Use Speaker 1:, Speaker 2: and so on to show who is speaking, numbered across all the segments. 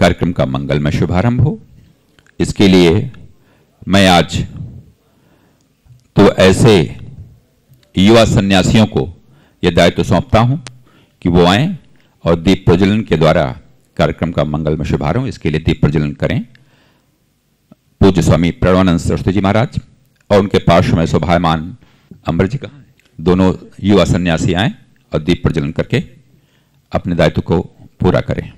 Speaker 1: कार्यक्रम का मंगलमय शुभारंभ हो। इसके लिए मैं आज तो ऐसे युवा सन्यासियों को यह दायित्व सौंपता हूं कि वो आएं और दीप प्रज्वलन के द्वारा कार्यक्रम का मंगलमय शुभारंभ, इसके लिए दीप प्रज्वलन करें। पूज्य स्वामी प्रणवानंद सरस्वती जी महाराज और उनके पार्श्व में शोभायमान अमर जी, कहाँ दोनों युवा सन्यासी आएं और दीप प्रज्वलन करके अपने दायित्व को पूरा करें।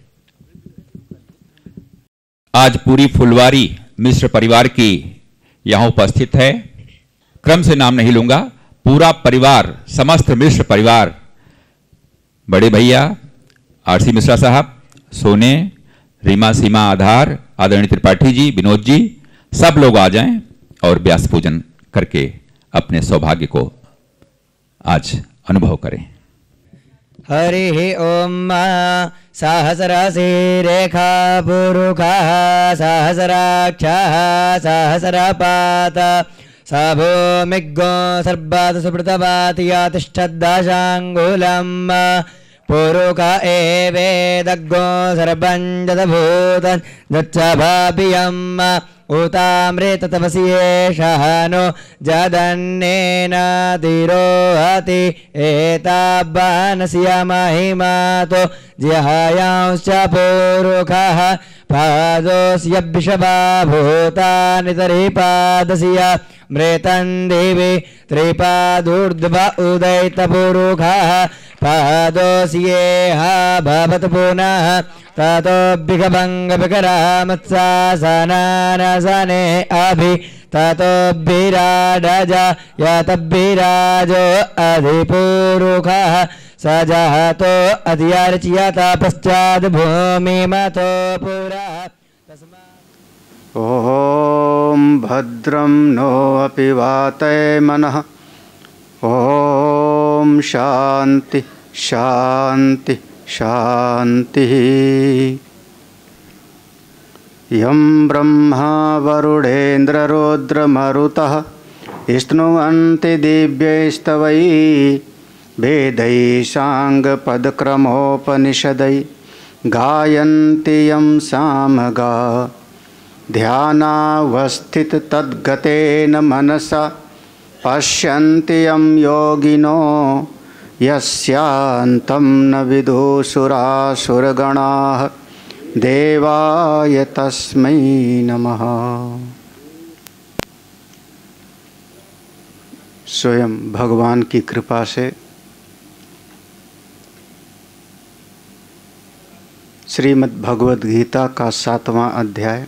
Speaker 1: आज पूरी फुलवारी मिश्र परिवार की यहां उपस्थित है। क्रम से नाम नहीं लूंगा, पूरा परिवार, समस्त मिश्र परिवार, बड़े भैया आरसी मिश्रा साहब, सोने, रीमा, सीमा, आधार, आदरणीय त्रिपाठी जी, विनोद जी, सब लोग आ जाएं और व्यास पूजन करके अपने सौभाग्य को आज अनुभव करें।
Speaker 2: हरि ओम सहस्रशी रेखा पुरुषः सहस्राक्षः सहस्रपात सभूमिग्गो सर्वात् सुप्रतवात् यातिष्ठद्दशाङ्गुलम् पुरुष एवेदग्गो सर्वं जदभूतं दच्छभाभियम् उतामृत तपस्येषः नो जदन्नेन तिरोहति एतावानस्य महिमातो जिहायांश्च पुरुषः पादोऽस्य वृषभा भूतानि तरिपादस्य मृतं दिवि त्रिपादूर्ध्व उदयितपुरुषः पादोऽस्येह भवत् पुनः ततो विगभङ्गविकरामत्सासनानसने अभि ततो विराडज यतभिराजो अधिपुरुषः स जहतो अधियार्च्यत पश्चाद् भूमिमतो पुरः।
Speaker 3: ॐ भद्रं नो अपि वातये मनः। ॐ शान्ति शान्ति शान्तिः। यं ब्रह्मा वरुणेन्द्ररुद्रमरुतः स्तुवन्ति दिव्यैस्तवैः वेदैः साङ्गपदक्रमोपनिषदैः गायन्ति यं सामगा ध्यानावस्थिततद्गतेन मनसा पश्यन्ति यं योगिनो यस्यान्तं न विदुषुरासुरगणाः देवाय तस्मै नमः। स्वयं भगवान की कृपा से श्रीमद् भगवद गीता का 7वां अध्याय,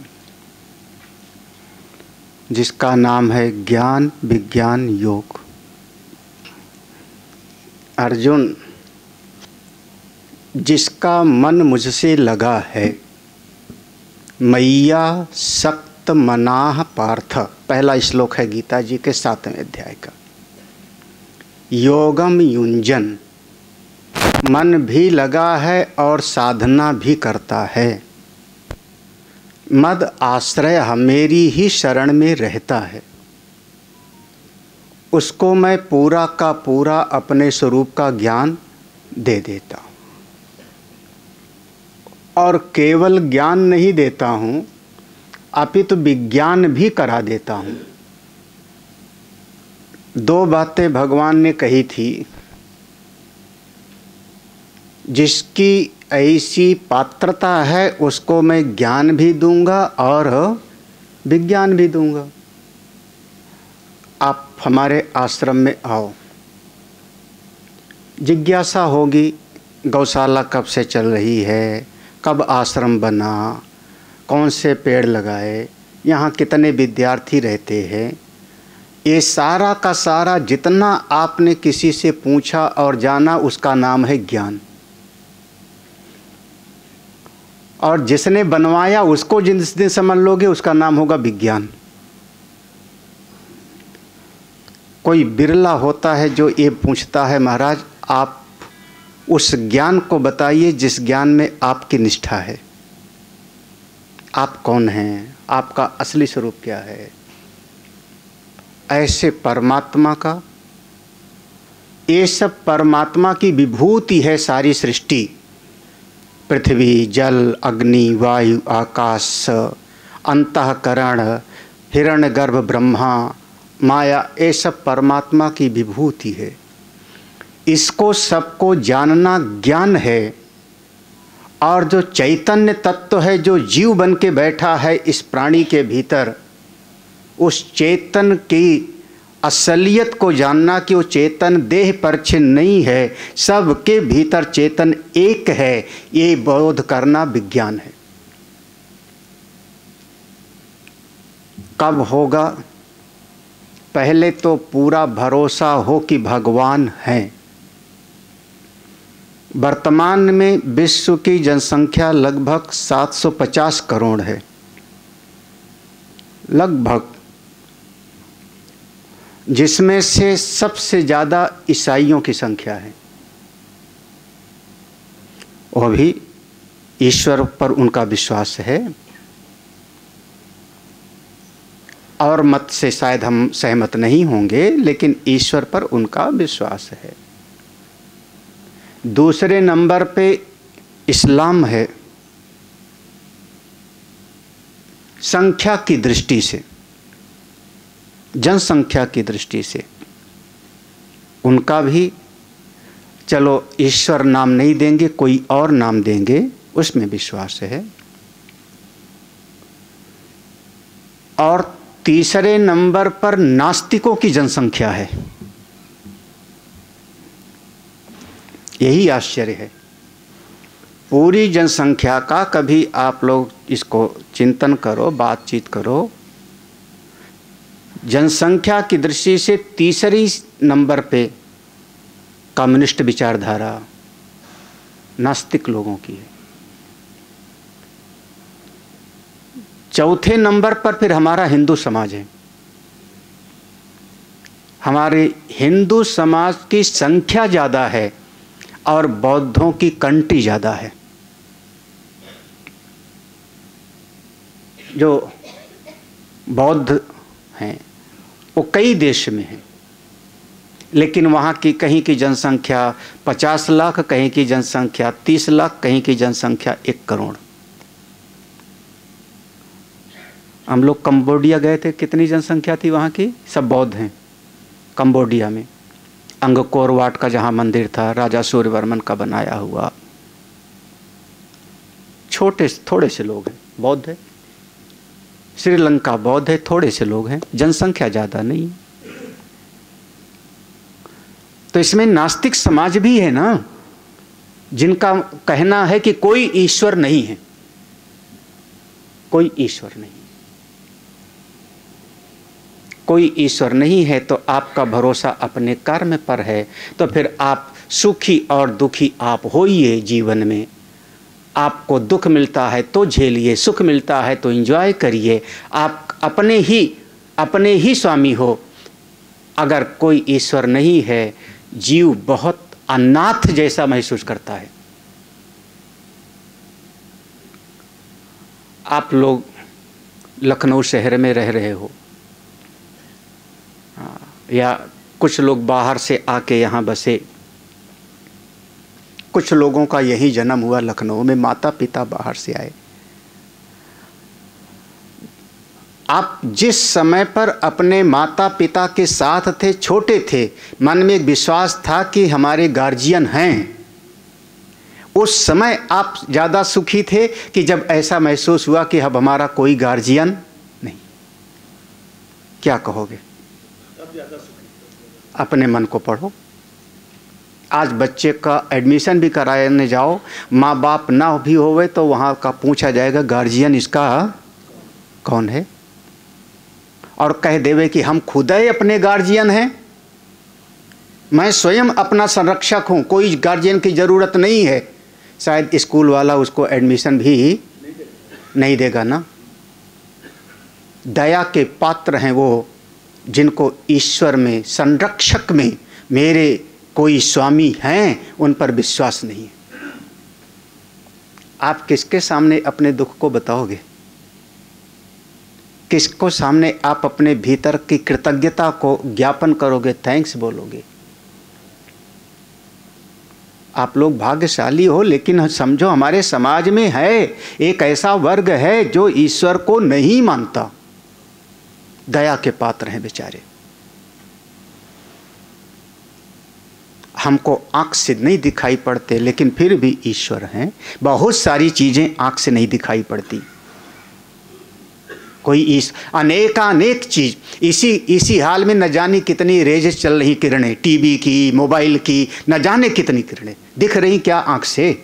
Speaker 3: जिसका नाम है ज्ञान विज्ञान योग। अर्जुन, जिसका मन मुझसे लगा है, मैया सक्त मनाह पार्थ, पहला श्लोक है गीता जी के 7वें अध्याय का। योगम युंजन, मन भी लगा है और साधना भी करता है। मद आश्रय, मेरी ही शरण में रहता है। उसको मैं पूरा का पूरा अपने स्वरूप का ज्ञान दे देता हूँ। और केवल ज्ञान नहीं देता हूँ, अपितु विज्ञान भी करा देता हूँ। 2 बातें भगवान ने कही थी। जिसकी ऐसी पात्रता है उसको मैं ज्ञान भी दूंगा और विज्ञान भी दूंगा। आप हमारे आश्रम में आओ, जिज्ञासा होगी गौशाला कब से चल रही है, कब आश्रम बना, कौन से पेड़ लगाए, यहाँ कितने विद्यार्थी रहते हैं। ये सारा का सारा जितना आपने किसी से पूछा और जाना, उसका नाम है ज्ञान। और जिसने बनवाया उसको जिस दिन समझ लोगे, उसका नाम होगा विज्ञान। कोई बिरला होता है जो ये पूछता है, महाराज आप उस ज्ञान को बताइए जिस ज्ञान में आपकी निष्ठा है। आप कौन हैं, आपका असली स्वरूप क्या है। ऐसे परमात्मा का, ये सब परमात्मा की विभूति है सारी सृष्टि। पृथ्वी, जल, अग्नि, वायु, आकाश, अंतःकरण, हिरण्यगर्भ, ब्रह्मा, माया, ये सब परमात्मा की विभूति है। इसको सबको जानना ज्ञान है। और जो चैतन्य तत्व है, जो जीव बन के बैठा है इस प्राणी के भीतर, उस चेतन की असलियत को जानना कि वो चेतन देह परिच्छिन्न नहीं है, सबके भीतर चेतन एक है, ये बोध करना विज्ञान है। कब होगा? पहले तो पूरा भरोसा हो कि भगवान हैं। वर्तमान में विश्व की जनसंख्या लगभग 750 करोड़ है, लगभग, जिसमें से सबसे ज़्यादा ईसाइयों की संख्या है। वो भी ईश्वर पर उनका विश्वास है, और मत से शायद हम सहमत नहीं होंगे, लेकिन ईश्वर पर उनका विश्वास है। दूसरे नंबर पे इस्लाम है। संख्या की दृष्टि से, जनसंख्या की दृष्टि से उनका भी, चलो ईश्वर नाम नहीं देंगे, कोई और नाम देंगे, उसमें विश्वास है। और तीसरे नंबर पर नास्तिकों की जनसंख्या है। यही आश्चर्य है। पूरी जनसंख्या का कभी आप लोग इसको चिंतन करो, बातचीत करो, जनसंख्या की दृष्टि से तीसरी नंबर पे कम्युनिस्ट विचारधारा नास्तिक लोगों की है। चौथे नंबर पर फिर हमारा हिंदू समाज है। हमारे हिंदू समाज की संख्या ज़्यादा है और बौद्धों की कंटी ज़्यादा है। जो बौद्ध हैं वो कई देश में हैं, लेकिन वहाँ की कहीं की जनसंख्या 50 लाख, कहीं की जनसंख्या 30 लाख, कहीं की जनसंख्या 1 करोड़। हम लोग कंबोडिया गए थे, कितनी जनसंख्या थी वहाँ की? सब बौद्ध हैं कंबोडिया में। अंगकोर वाट का जहाँ मंदिर था, राजा सूर्यवर्मन का बनाया हुआ, थोड़े से लोग हैं, बौद्ध है। श्रीलंका बौद्ध है, थोड़े से लोग हैं, जनसंख्या ज़्यादा नहीं। तो इसमें नास्तिक समाज भी है ना, जिनका कहना है कि कोई ईश्वर नहीं है, कोई ईश्वर नहीं, कोई ईश्वर नहीं है। तो आपका भरोसा अपने कर्म पर है, तो फिर आप सुखी और दुखी आप होइए जीवन में। आपको दुख मिलता है तो झेलिए, सुख मिलता है तो एंजॉय करिए। आप अपने ही स्वामी हो। अगर कोई ईश्वर नहीं है, जीव बहुत अनाथ जैसा महसूस करता है। आप लोग लखनऊ शहर में रह रहे हो, या कुछ लोग बाहर से आके यहाँ बसे, कुछ लोगों का यही जन्म हुआ लखनऊ में, माता पिता बाहर से आए। आप जिस समय पर अपने माता पिता के साथ थे, छोटे थे, मन में एक विश्वास था कि हमारे गार्जियन हैं, उस समय आप ज़्यादा सुखी थे कि जब ऐसा महसूस हुआ कि अब हमारा कोई गार्जियन नहीं? क्या कहोगे? अपने मन को पढ़ो। आज बच्चे का एडमिशन भी कराने जाओ, माँ बाप ना भी होवे तो वहाँ का पूछा जाएगा गार्जियन इसका कौन है, और कह देवे कि हम खुद ही अपने गार्जियन हैं, मैं स्वयं अपना संरक्षक हूँ, कोई गार्जियन की ज़रूरत नहीं है। शायद स्कूल वाला उसको एडमिशन भी नहीं देगा ना। दया के पात्र हैं वो, जिनको ईश्वर में, संरक्षक में मेरे कोई स्वामी हैं, उन पर विश्वास नहीं है। आप किसके सामने अपने दुख को बताओगे? किसको सामने आप अपने भीतर की कृतज्ञता को ज्ञापन करोगे, थैंक्स बोलोगे? आप लोग भाग्यशाली हो, लेकिन समझो हमारे समाज में है एक ऐसा वर्ग है जो ईश्वर को नहीं मानता। दया के पात्र हैं बेचारे। हमको आंख से नहीं दिखाई पड़ते, लेकिन फिर भी ईश्वर हैं। बहुत सारी चीजें आंख से नहीं दिखाई पड़ती, कोई अनेकानेक चीज इसी हाल में न जाने कितनी रेज चल रही किरणें, टीवी की, मोबाइल की, न जाने कितनी किरणें दिख रही क्या आंख से।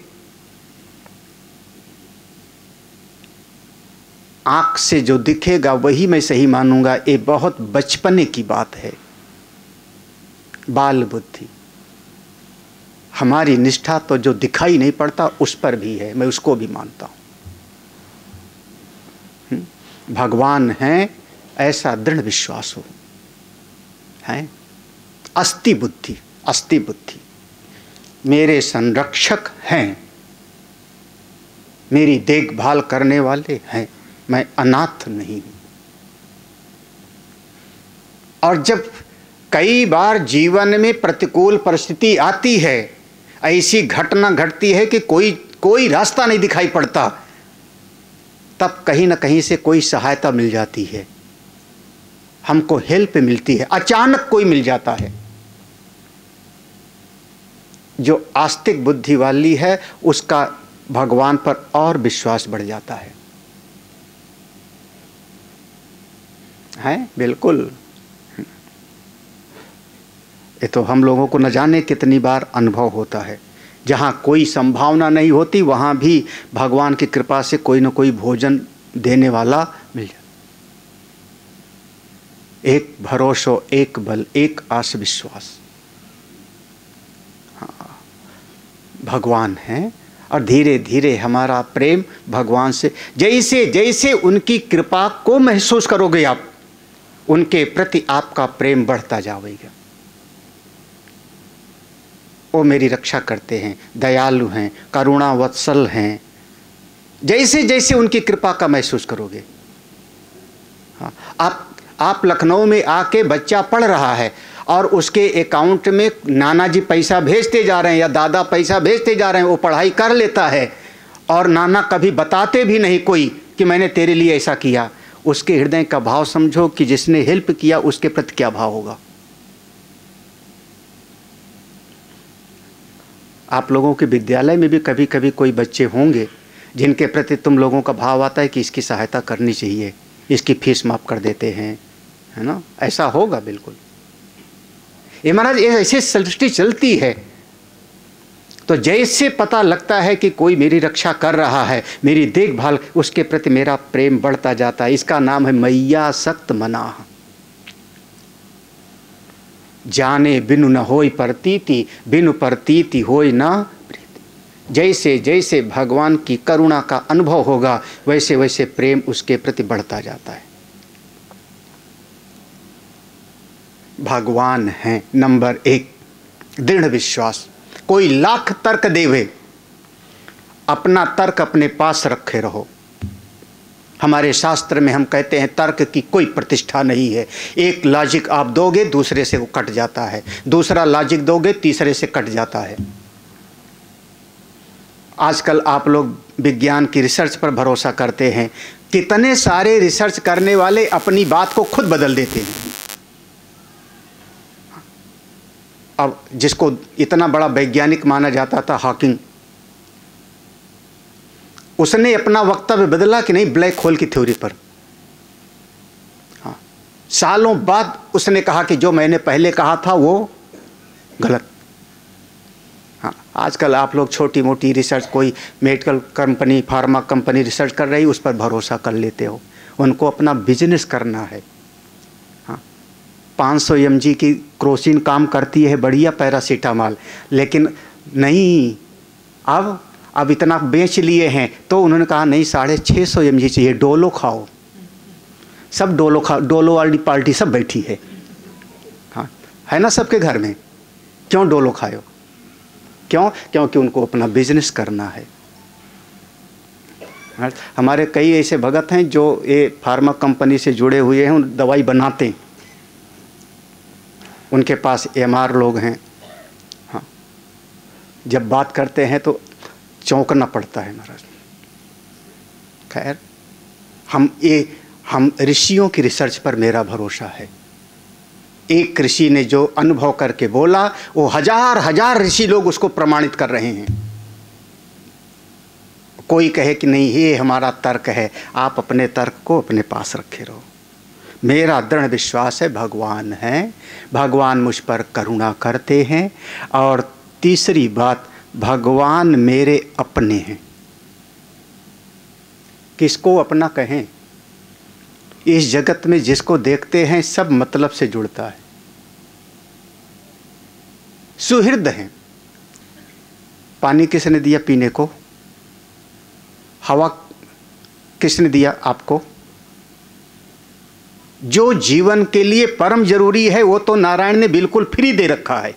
Speaker 3: आंख से जो दिखेगा वही मैं सही मानूंगा, ये बहुत बचपने की बात है, बाल बुद्धि। हमारी निष्ठा तो जो दिखाई नहीं पड़ता उस पर भी है, मैं उसको भी मानता हूं। भगवान हैं ऐसा दृढ़ विश्वास हो, है अस्ति बुद्धि, अस्ति बुद्धि। मेरे संरक्षक हैं, मेरी देखभाल करने वाले हैं, मैं अनाथ नहीं हूं। और जब कई बार जीवन में प्रतिकूल परिस्थिति आती है, ऐसी घटना घटती है कि कोई रास्ता नहीं दिखाई पड़ता, तब कहीं ना कहीं से कोई सहायता मिल जाती है, हमको हेल्प मिलती है, अचानक कोई मिल जाता है। जो आस्तिक बुद्धि वाली है उसका भगवान पर और विश्वास बढ़ जाता है बिल्कुल। ये तो हम लोगों को न जाने कितनी बार अनुभव होता है, जहाँ कोई संभावना नहीं होती वहाँ भी भगवान की कृपा से कोई न कोई भोजन देने वाला मिल जाता। एक भरोसो, एक बल, एक आस विश्वास, हाँ भगवान है। और धीरे धीरे हमारा प्रेम भगवान से, जैसे जैसे उनकी कृपा को महसूस करोगे आप, उनके प्रति आपका प्रेम बढ़ता जाएगा। वो मेरी रक्षा करते हैं, दयालु हैं, करुणा वत्सल हैं। जैसे जैसे उनकी कृपा का महसूस करोगे, हाँ आप लखनऊ में आके बच्चा पढ़ रहा है और उसके अकाउंट में नाना जी पैसा भेजते जा रहे हैं या दादा पैसा भेजते जा रहे हैं, वो पढ़ाई कर लेता है और नाना कभी बताते भी नहीं कोई कि मैंने तेरे लिए ऐसा किया। उसके हृदय का भाव समझो कि जिसने हेल्प किया उसके प्रति क्या भाव होगा। आप लोगों के विद्यालय में भी कभी कभी कोई बच्चे होंगे जिनके प्रति तुम लोगों का भाव आता है कि इसकी सहायता करनी चाहिए, इसकी फीस माफ कर देते हैं, है ना। ऐसा होगा बिल्कुल। ये महाराज ये ऐसे सृष्टि चलती है, तो जैसे पता लगता है कि कोई मेरी रक्षा कर रहा है, मेरी देखभाल, उसके प्रति मेरा प्रेम बढ़ता जाता है। इसका नाम है मैया सक्त मना। जाने बिनु न होई प्रतीति, बिनु प्रतीति होई न प्रीति। जैसे जैसे भगवान की करुणा का अनुभव होगा वैसे वैसे प्रेम उसके प्रति बढ़ता जाता है। भगवान हैं नंबर एक, दृढ़ विश्वास। कोई लाख तर्क देवे, अपना तर्क अपने पास रखे रहो। हमारे शास्त्र में हम कहते हैं तर्क की कोई प्रतिष्ठा नहीं है। एक लॉजिक आप दोगे दूसरे से वो कट जाता है, दूसरा लॉजिक दोगे तीसरे से कट जाता है। आजकल आप लोग विज्ञान की रिसर्च पर भरोसा करते हैं, कितने सारे रिसर्च करने वाले अपनी बात को खुद बदल देते हैं। अब जिसको इतना बड़ा वैज्ञानिक माना जाता था हॉकिंग, उसने अपना वक्तव्य बदला कि नहीं ब्लैक होल की थ्योरी पर। हाँ, सालों बाद उसने कहा कि जो मैंने पहले कहा था वो गलत। हाँ, आजकल आप लोग छोटी मोटी रिसर्च, कोई medical company, pharma company research कर रही, उस पर भरोसा कर लेते हो। उनको अपना बिजनेस करना है। हाँ, 500 mg की क्रोसिन काम करती है बढ़िया पैरासीटामॉल, लेकिन नहीं, अब इतना बेच लिए हैं तो उन्होंने कहा नहीं 650 mg चाहिए, डोलो खाओ। सब डोलो खा, डोलो वाली पार्टी सब बैठी है। हाँ, है ना सबके घर में। क्यों डोलो खाओ? क्यों? क्योंकि उनको अपना बिजनेस करना है। हमारे कई ऐसे भगत हैं जो ये फार्मा कंपनी से जुड़े हुए हैं, दवाई बनाते हैं, उनके पास MR लोग हैं। हाँ, जब बात करते हैं तो चौंकना पड़ता है महाराज। खैर, हम ऋषियों की रिसर्च पर मेरा भरोसा है। एक ऋषि ने जो अनुभव करके बोला, वो हजार हजार ऋषि लोग उसको प्रमाणित कर रहे हैं। कोई कहे कि नहीं ये हमारा तर्क है, आप अपने तर्क को अपने पास रखे रहो। मेरा दृढ़ विश्वास है भगवान है, भगवान मुझ पर करुणा करते हैं। और तीसरी बात, भगवान मेरे अपने हैं। किसको अपना कहें? इस जगत में जिसको देखते हैं सब मतलब से जुड़ता है, सुहृद हैं। पानी किसने दिया पीने को? हवा किसने दिया आपको? जो जीवन के लिए परम जरूरी है वो तो नारायण ने बिल्कुल फ्री दे रखा है।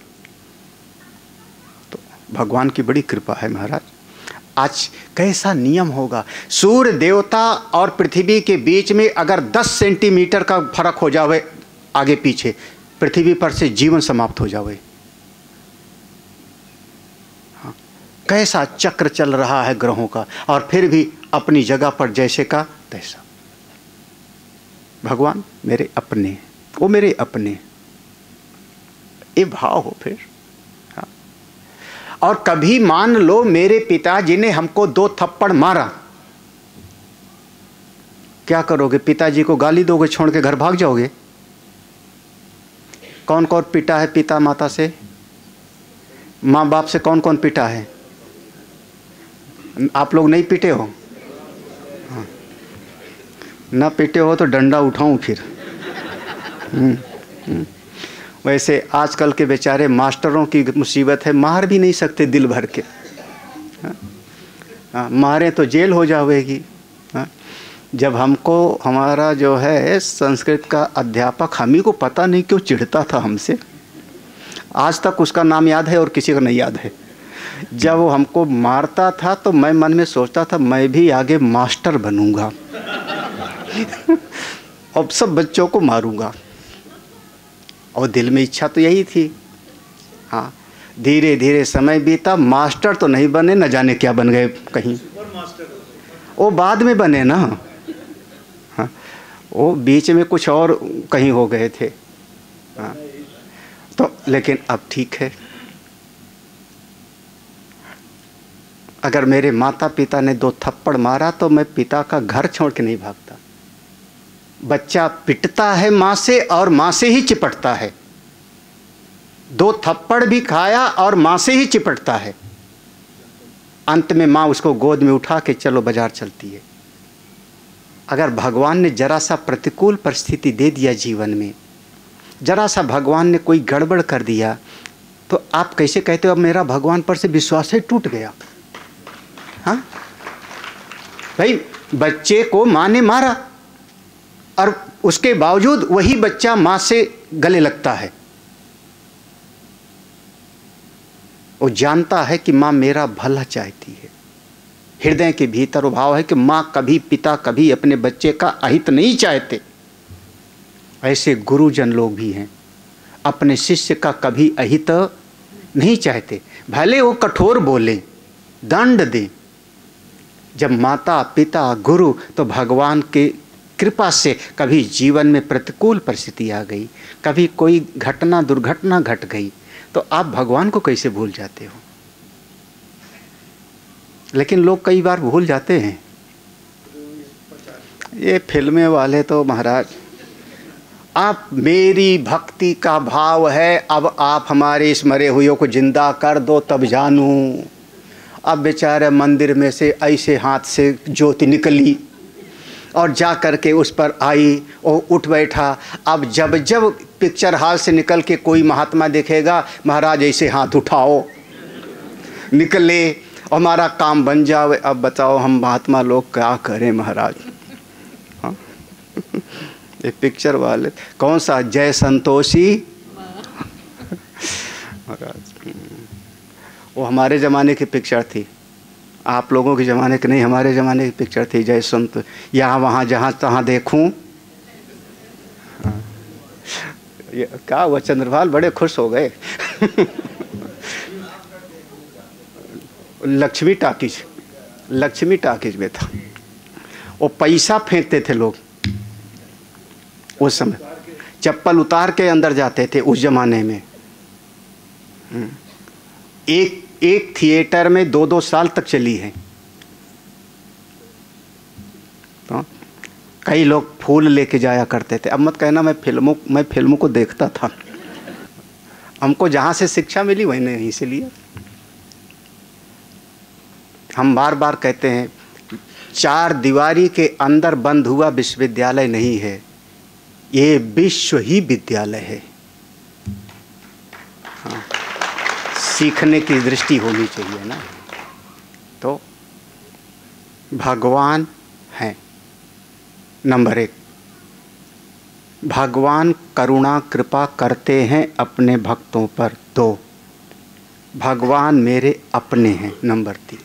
Speaker 3: तो भगवान की बड़ी कृपा है महाराज। आज कैसा नियम होगा, सूर्य देवता और पृथ्वी के बीच में अगर 10 सेंटीमीटर का फर्क हो जावे आगे पीछे, पृथ्वी पर से जीवन समाप्त हो जावे। हाँ, कैसा चक्र चल रहा है ग्रहों का, और फिर भी अपनी जगह पर जैसे का तैसा। भगवान मेरे अपने, वो मेरे अपने, ये भाव हो फिर। हाँ। और कभी मान लो मेरे पिताजी ने हमको 2 थप्पड़ मारा, क्या करोगे? पिताजी को गाली दोगे, छोड़ के घर भाग जाओगे? कौन कौन पिटा है पिता माता से? माँ बाप से कौन कौन पिटा है? आप लोग नहीं पिटे हो? हाँ। ना पिटे हो तो डंडा उठाऊं फिर। वैसे आजकल के बेचारे मास्टरों की मुसीबत है, मार भी नहीं सकते दिल भर के। हाँ, मारे तो जेल हो जाएगी। हाँ, जब हमको हमारा जो है संस्कृत का अध्यापक, हम ही को पता नहीं क्यों चिढ़ता था हमसे, आज तक उसका नाम याद है और किसी को नहीं याद है। जब वो हमको मारता था तो मैं मन में सोचता था मैं भी आगे मास्टर बनूंगा अब सब बच्चों को मारूंगा, और दिल में इच्छा तो यही थी। हाँ, धीरे धीरे समय बीता, मास्टर तो नहीं बने, न जाने क्या बन गए कहीं, वो बाद में बने ना। हाँ, वो बीच में कुछ और कहीं हो गए थे। हाँ, तो लेकिन अब ठीक है। अगर मेरे माता पिता ने 2 थप्पड़ मारा तो मैं पिता का घर छोड़ के नहीं भागता। बच्चा पिटता है माँ से और माँ से ही चिपटता है। 2 थप्पड़ भी खाया और माँ से ही चिपटता है। अंत में माँ उसको गोद में उठा के चलो बाजार चलती है। अगर भगवान ने जरा सा प्रतिकूल परिस्थिति दे दिया जीवन में, जरा सा भगवान ने कोई गड़बड़ कर दिया, तो आप कैसे कहते हो अब मेरा भगवान पर से विश्वास ही टूट गया? हाँ भाई, बच्चे को माँ ने मारा और उसके बावजूद वही बच्चा माँ से गले लगता है। वो जानता है कि माँ मेरा भला चाहती है। हृदय के भीतर वो भाव है कि माँ कभी, पिता कभी अपने बच्चे का अहित नहीं चाहते। ऐसे गुरुजन लोग भी हैं, अपने शिष्य का कभी अहित नहीं चाहते, भले वो कठोर बोले, दंड दे। जब माता पिता गुरु, तो भगवान के कृपा से कभी जीवन में प्रतिकूल परिस्थिति आ गई, कभी कोई घटना दुर्घटना घट गई, तो आप भगवान को कैसे भूल जाते हो? लेकिन लोग कई बार भूल जाते हैं। ये फिल्में वाले तो महाराज, आप मेरी भक्ति का भाव है, अब आप हमारे इस मरे हुए को जिंदा कर दो तब जानूं। अब बेचारे मंदिर में से ऐसे हाथ से ज्योति निकली और जा कर के उस पर आई और उठ बैठा। अब जब जब पिक्चर हॉल से निकल के कोई महात्मा देखेगा, महाराज ऐसे हाथ उठाओ, निकले, हमारा काम बन जावे। अब बताओ हम महात्मा लोग क्या करें महाराज? हाँ? ये पिक्चर वाले कौन सा, जय संतोषी महाराज, वो हमारे ज़माने की पिक्चर थी, आप लोगों के ज़माने की नहीं, हमारे ज़माने की पिक्चर थी जय संत। यहाँ वहाँ जहाँ तहाँ देखूं। हाँ। ये क्या हुआ, चंद्रभाल बड़े खुश हो गए लक्ष्मी टाकीज में था। वो पैसा फेंकते थे लोग उस समय, चप्पल उतार के अंदर जाते थे उस जमाने में। एक थिएटर में 2-2 साल तक चली है। तो कई लोग फूल लेके जाया करते थे। अब मत कहना मैं फिल्मों को देखता था, हमको जहाँ से शिक्षा मिली वही नहीं से लिया। हम बार बार कहते हैं 4 दीवारी के अंदर बंद हुआ विश्वविद्यालय नहीं है, ये विश्व ही विद्यालय है। हाँ, सीखने की दृष्टि होनी चाहिए ना। तो भगवान हैं नंबर 1। भगवान करुणा कृपा करते हैं अपने भक्तों पर। 2, भगवान मेरे अपने हैं। नंबर 3,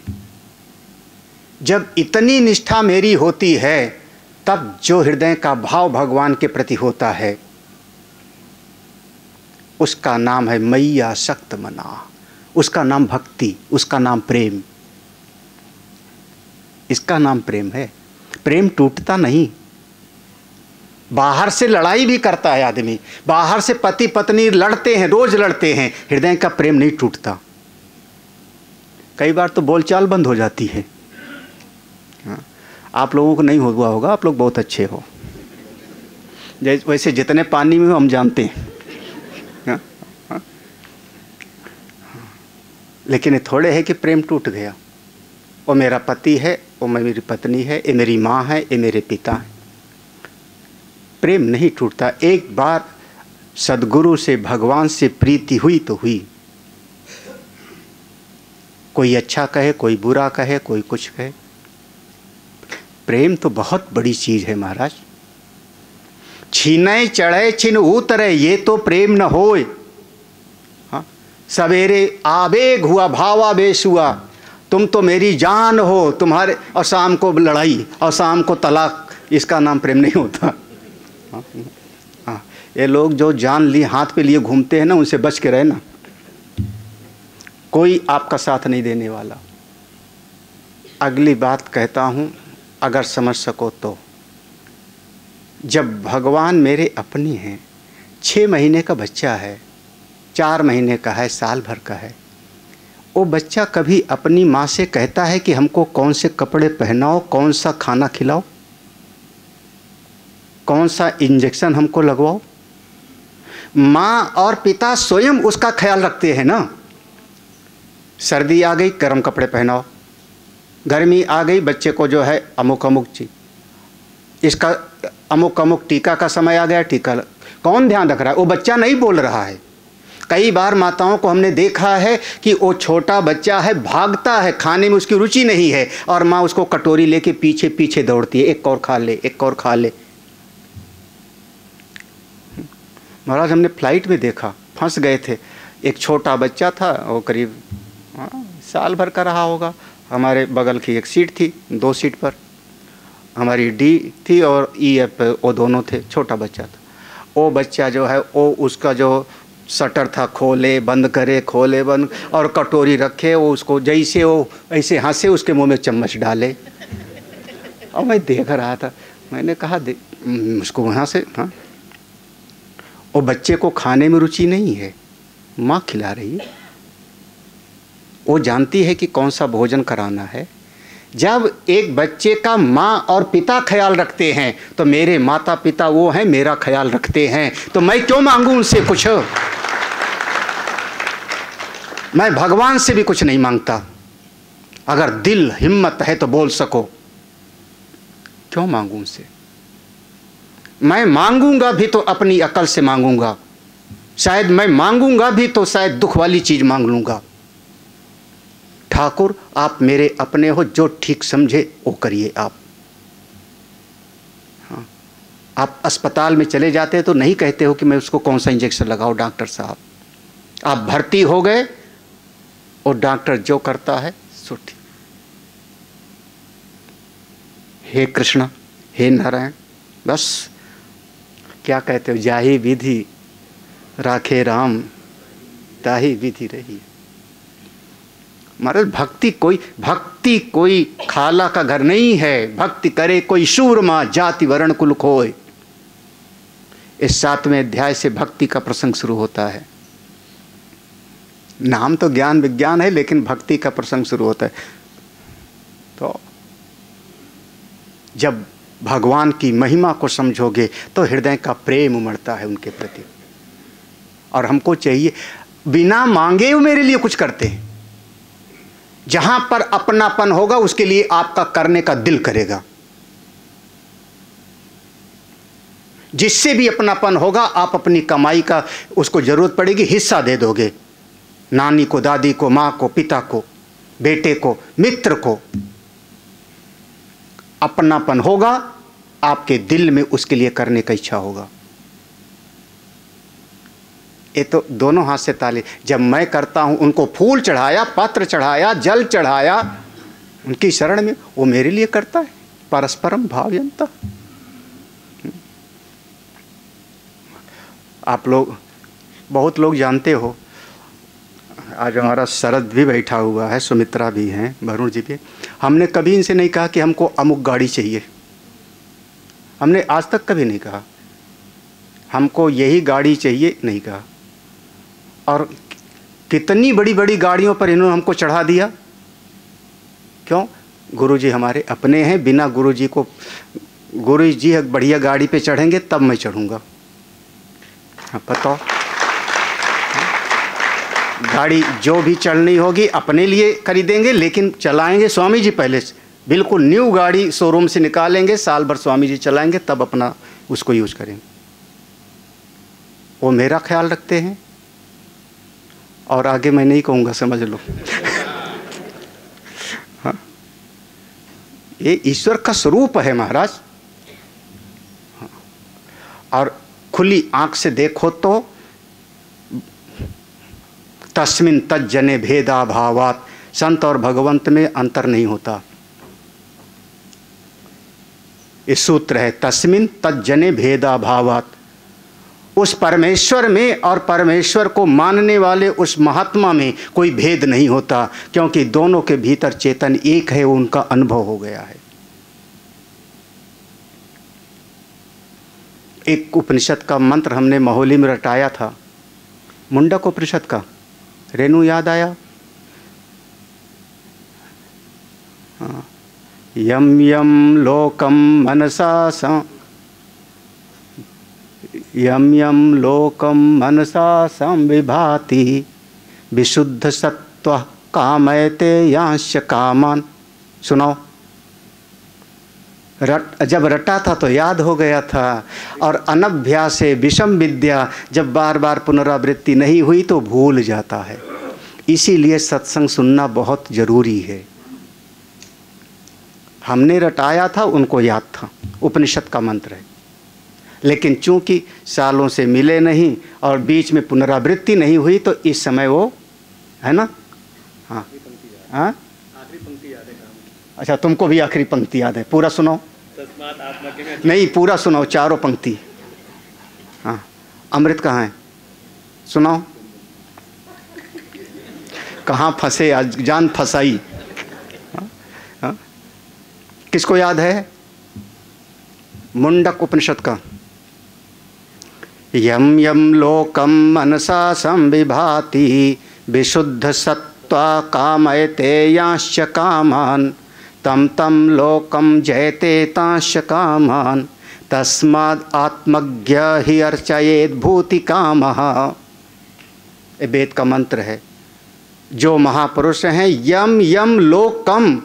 Speaker 3: जब इतनी निष्ठा मेरी होती है तब जो हृदय का भाव भगवान के प्रति होता है उसका नाम है मैया शक्त मना, उसका नाम भक्ति, उसका नाम प्रेम। इसका नाम प्रेम है। प्रेम टूटता नहीं। बाहर से लड़ाई भी करता है आदमी, बाहर से पति पत्नी लड़ते हैं, रोज लड़ते हैं, हृदय का प्रेम नहीं टूटता। कई बार तो बोलचाल बंद हो जाती है। हाँ, आप लोगों को नहीं हुआ होगा, आप लोग बहुत अच्छे हो। वैसे जितने पानी में हो हम जानते हैं। हाँ? हाँ? लेकिन ये थोड़े है कि प्रेम टूट गया। वो मेरा पति है, वो मेरी पत्नी है, ये मेरी माँ है, ये मेरे पिता है। प्रेम नहीं टूटता। एक बार सद्गुरु से भगवान से प्रीति हुई तो हुई। कोई अच्छा कहे, कोई बुरा कहे, कोई कुछ कहे, प्रेम तो बहुत बड़ी चीज है महाराज। छीने चढ़े छिन उतरे ये तो प्रेम न होए। हाँ, सवेरे आवेग हुआ भावावेश हुआ, तुम तो मेरी जान हो तुम्हारे, और शाम को लड़ाई और शाम को तलाक, इसका नाम प्रेम नहीं होता। हाँ, हाँ, ये लोग जो जान लिए हाथ पे लिए घूमते हैं ना, उनसे बच के रहे ना। कोई आपका साथ नहीं देने वाला। अगली बात कहता हूँ, अगर समझ सको तो, जब भगवान मेरे अपने हैं, 6 महीने का बच्चा है, 4 महीने का है, साल भर का है, वो बच्चा कभी अपनी माँ से कहता है कि हमको कौन से कपड़े पहनाओ, कौन सा खाना खिलाओ, कौन सा इंजेक्शन हमको लगवाओ? माँ और पिता स्वयं उसका ख्याल रखते हैं ना। सर्दी आ गई, गर्म कपड़े पहनाओ, गर्मी आ गई, बच्चे को जो है अमुक अमुक चीज, इसका अमुक अमुक टीका का समय आ गया, टीका कौन ध्यान रख रहा है? वो बच्चा नहीं बोल रहा है। कई बार माताओं को हमने देखा है कि वो छोटा बच्चा है, भागता है, खाने में उसकी रुचि नहीं है, और माँ उसको कटोरी लेके पीछे पीछे दौड़ती है, एक और खा ले, एक और खा ले। महाराज हमने फ्लाइट में देखा, फंस गए थे, एक छोटा बच्चा था, वो करीब साल भर का रहा होगा। हमारे बगल की एक सीट थी, 2 सीट पर हमारी डी थी और EF, वो दोनों थे, छोटा बच्चा था। वो बच्चा जो है, वो उसका जो शटर था खोले बंद करे, खोले बंद, और कटोरी रखे, वो उसको जैसे वो ऐसे हंसे, उसके मुंह में चम्मच डाले। और मैं देख रहा था, मैंने कहा उसको वहाँ से, हाँ, वो बच्चे को खाने में रुचि नहीं है, माँ खिला रही है, वो जानती है कि कौन सा भोजन कराना है। जब एक बच्चे का माँ और पिता ख्याल रखते हैं तो मेरे माता पिता वो हैं, मेरा ख्याल रखते हैं, तो मैं क्यों मांगूं उनसे कुछ? मैं भगवान से भी कुछ नहीं मांगता। अगर दिल हिम्मत है तो बोल सको, क्यों मांगूं उनसे? मैं मांगूंगा भी तो अपनी अकल से मांगूंगा, शायद मैं मांगूंगा भी तो शायद दुख वाली चीज मांग लूंगा। ठाकुर आप मेरे अपने हो, जो ठीक समझे वो करिए आप। हाँ, आप अस्पताल में चले जाते हैं तो नहीं कहते हो कि मैं उसको कौन सा इंजेक्शन लगाओ डॉक्टर साहब। आप भर्ती हो गए और डॉक्टर जो करता है सो ठीक। हे कृष्ण, हे नारायण, बस क्या कहते हो, जाही विधि राखे राम, ताही विधि रही। महाराज भक्ति कोई खाला का घर नहीं है। भक्ति करे कोई शूरमा, जाति वर्ण कुल खोए। इस 7वें अध्याय से भक्ति का प्रसंग शुरू होता है। नाम तो ज्ञान विज्ञान है, लेकिन भक्ति का प्रसंग शुरू होता है। तो जब भगवान की महिमा को समझोगे तो हृदय का प्रेम उमड़ता है उनके प्रति। और हमको चाहिए, बिना मांगे वो मेरे लिए कुछ करते हैं। जहां पर अपनापन होगा उसके लिए आपका करने का दिल करेगा। जिससे भी अपनापन होगा आप अपनी कमाई का, उसको जरूरत पड़ेगी हिस्सा दे दोगे। नानी को, दादी को, माँ को, पिता को, बेटे को, मित्र को अपनापन होगा, आपके दिल में उसके लिए करने का इच्छा होगा। ये तो दोनों हाथ से ताली। जब मैं करता हूं, उनको फूल चढ़ाया, पत्र चढ़ाया, जल चढ़ाया उनकी शरण में, वो मेरे लिए करता है। परस्परम भावयंता। आप लोग, बहुत लोग जानते हो, आज हमारा शरद भी बैठा हुआ है, सुमित्रा भी हैं, वरुण जी भी। हमने कभी इनसे नहीं कहा कि हमको अमुक गाड़ी चाहिए। हमने आज तक कभी नहीं कहा हमको यही गाड़ी चाहिए, नहीं कहा। और कितनी बड़ी बड़ी गाड़ियों पर इन्होंने हमको चढ़ा दिया। क्यों? गुरुजी हमारे अपने हैं। बिना गुरुजी को, गुरुजी बढ़िया गाड़ी पे चढ़ेंगे तब मैं चढ़ूँगा। हाँ, बताओ। गाड़ी जो भी चलनी होगी अपने लिए खरीदेंगे, लेकिन चलाएंगे स्वामी जी पहले से। बिल्कुल न्यू गाड़ी शोरूम से निकालेंगे, साल भर स्वामी जी चलाएंगे, तब अपना उसको यूज करेंगे। वो मेरा ख्याल रखते हैं। और आगे मैं नहीं कहूँगा, समझ लो। हाँ, ये ईश्वर का स्वरूप है महाराज। हाँ। और खुली आंख से देखो तो तस्मिन तज्जने भेदा भावात, संत और भगवंत में अंतर नहीं होता। ये सूत्र है, तस्मिन तज्जने भेदा भावात। उस परमेश्वर में और परमेश्वर को मानने वाले उस महात्मा में कोई भेद नहीं होता, क्योंकि दोनों के भीतर चेतन एक है। वो उनका अनुभव हो गया है। एक उपनिषद का मंत्र हमने महोली में रटाया था, मुंडक उपनिषद का। रेणु याद आया? हाँ। यम यम लोकम मनसा यम यम लोकम मनसा संविभाति विशुद्ध सत्व कामयते यांश कामान। सुनाओ। जब रटा था तो याद हो गया था। और अनभ्यासे विषम विद्या, जब बार बार पुनरावृत्ति नहीं हुई तो भूल जाता है। इसीलिए सत्संग सुनना बहुत जरूरी है। हमने रटाया था, उनको याद था, उपनिषद का मंत्र है। लेकिन चूंकि सालों से मिले नहीं और बीच में पुनरावृत्ति नहीं हुई, तो इस समय वो है ना। हाँ हाँ, आखिरी पंक्ति याद है। अच्छा, तुमको भी आखिरी पंक्ति याद है? पूरा सुनाओ। नहीं, पूरा सुनाओ, चारों पंक्ति। हाँ, अमृत कहाँ है? सुनाओ। कहाँ फंसे आज, जान फंसाई। हाँ? किसको याद है? मुंडक उपनिषद का। यम यम लोकम मनसा संविभाति विशुद्ध सत्वा कामयते यांश्च कामान तम तम लोकम जयते तांश कामान तस्माद् आत्मज्ञ हि अर्चयेत् भूति कामः। ये वेद का मंत्र है। जो महापुरुष हैं, यम यम लोकम,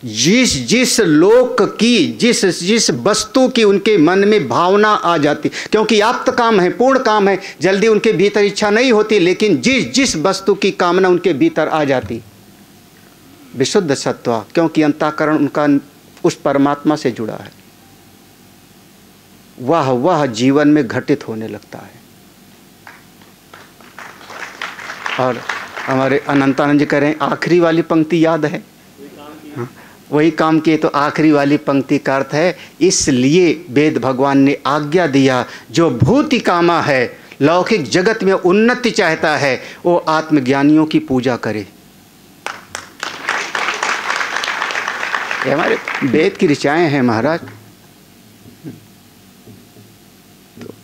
Speaker 3: जिस जिस लोक की, जिस जिस वस्तु की उनके मन में भावना आ जाती, क्योंकि आप्त काम है, पूर्ण काम है, जल्दी उनके भीतर इच्छा नहीं होती, लेकिन जिस जिस वस्तु की कामना उनके भीतर आ जाती, विशुद्ध सत्व, क्योंकि अंतःकरण उनका उस परमात्मा से जुड़ा है, वह जीवन में घटित होने लगता है। और हमारे अनंतानंद जी कह रहे हैं, आखिरी वाली पंक्ति याद है? हाँ, वही काम किए। तो आखिरी वाली पंक्ति का अर्थ है, इसलिए वेद भगवान ने आज्ञा दिया, जो भूति कामा है, लौकिक जगत में उन्नति चाहता है, वो आत्मज्ञानियों की पूजा करे। ये हमारे वेद की ऋचाएँ हैं महाराज। तो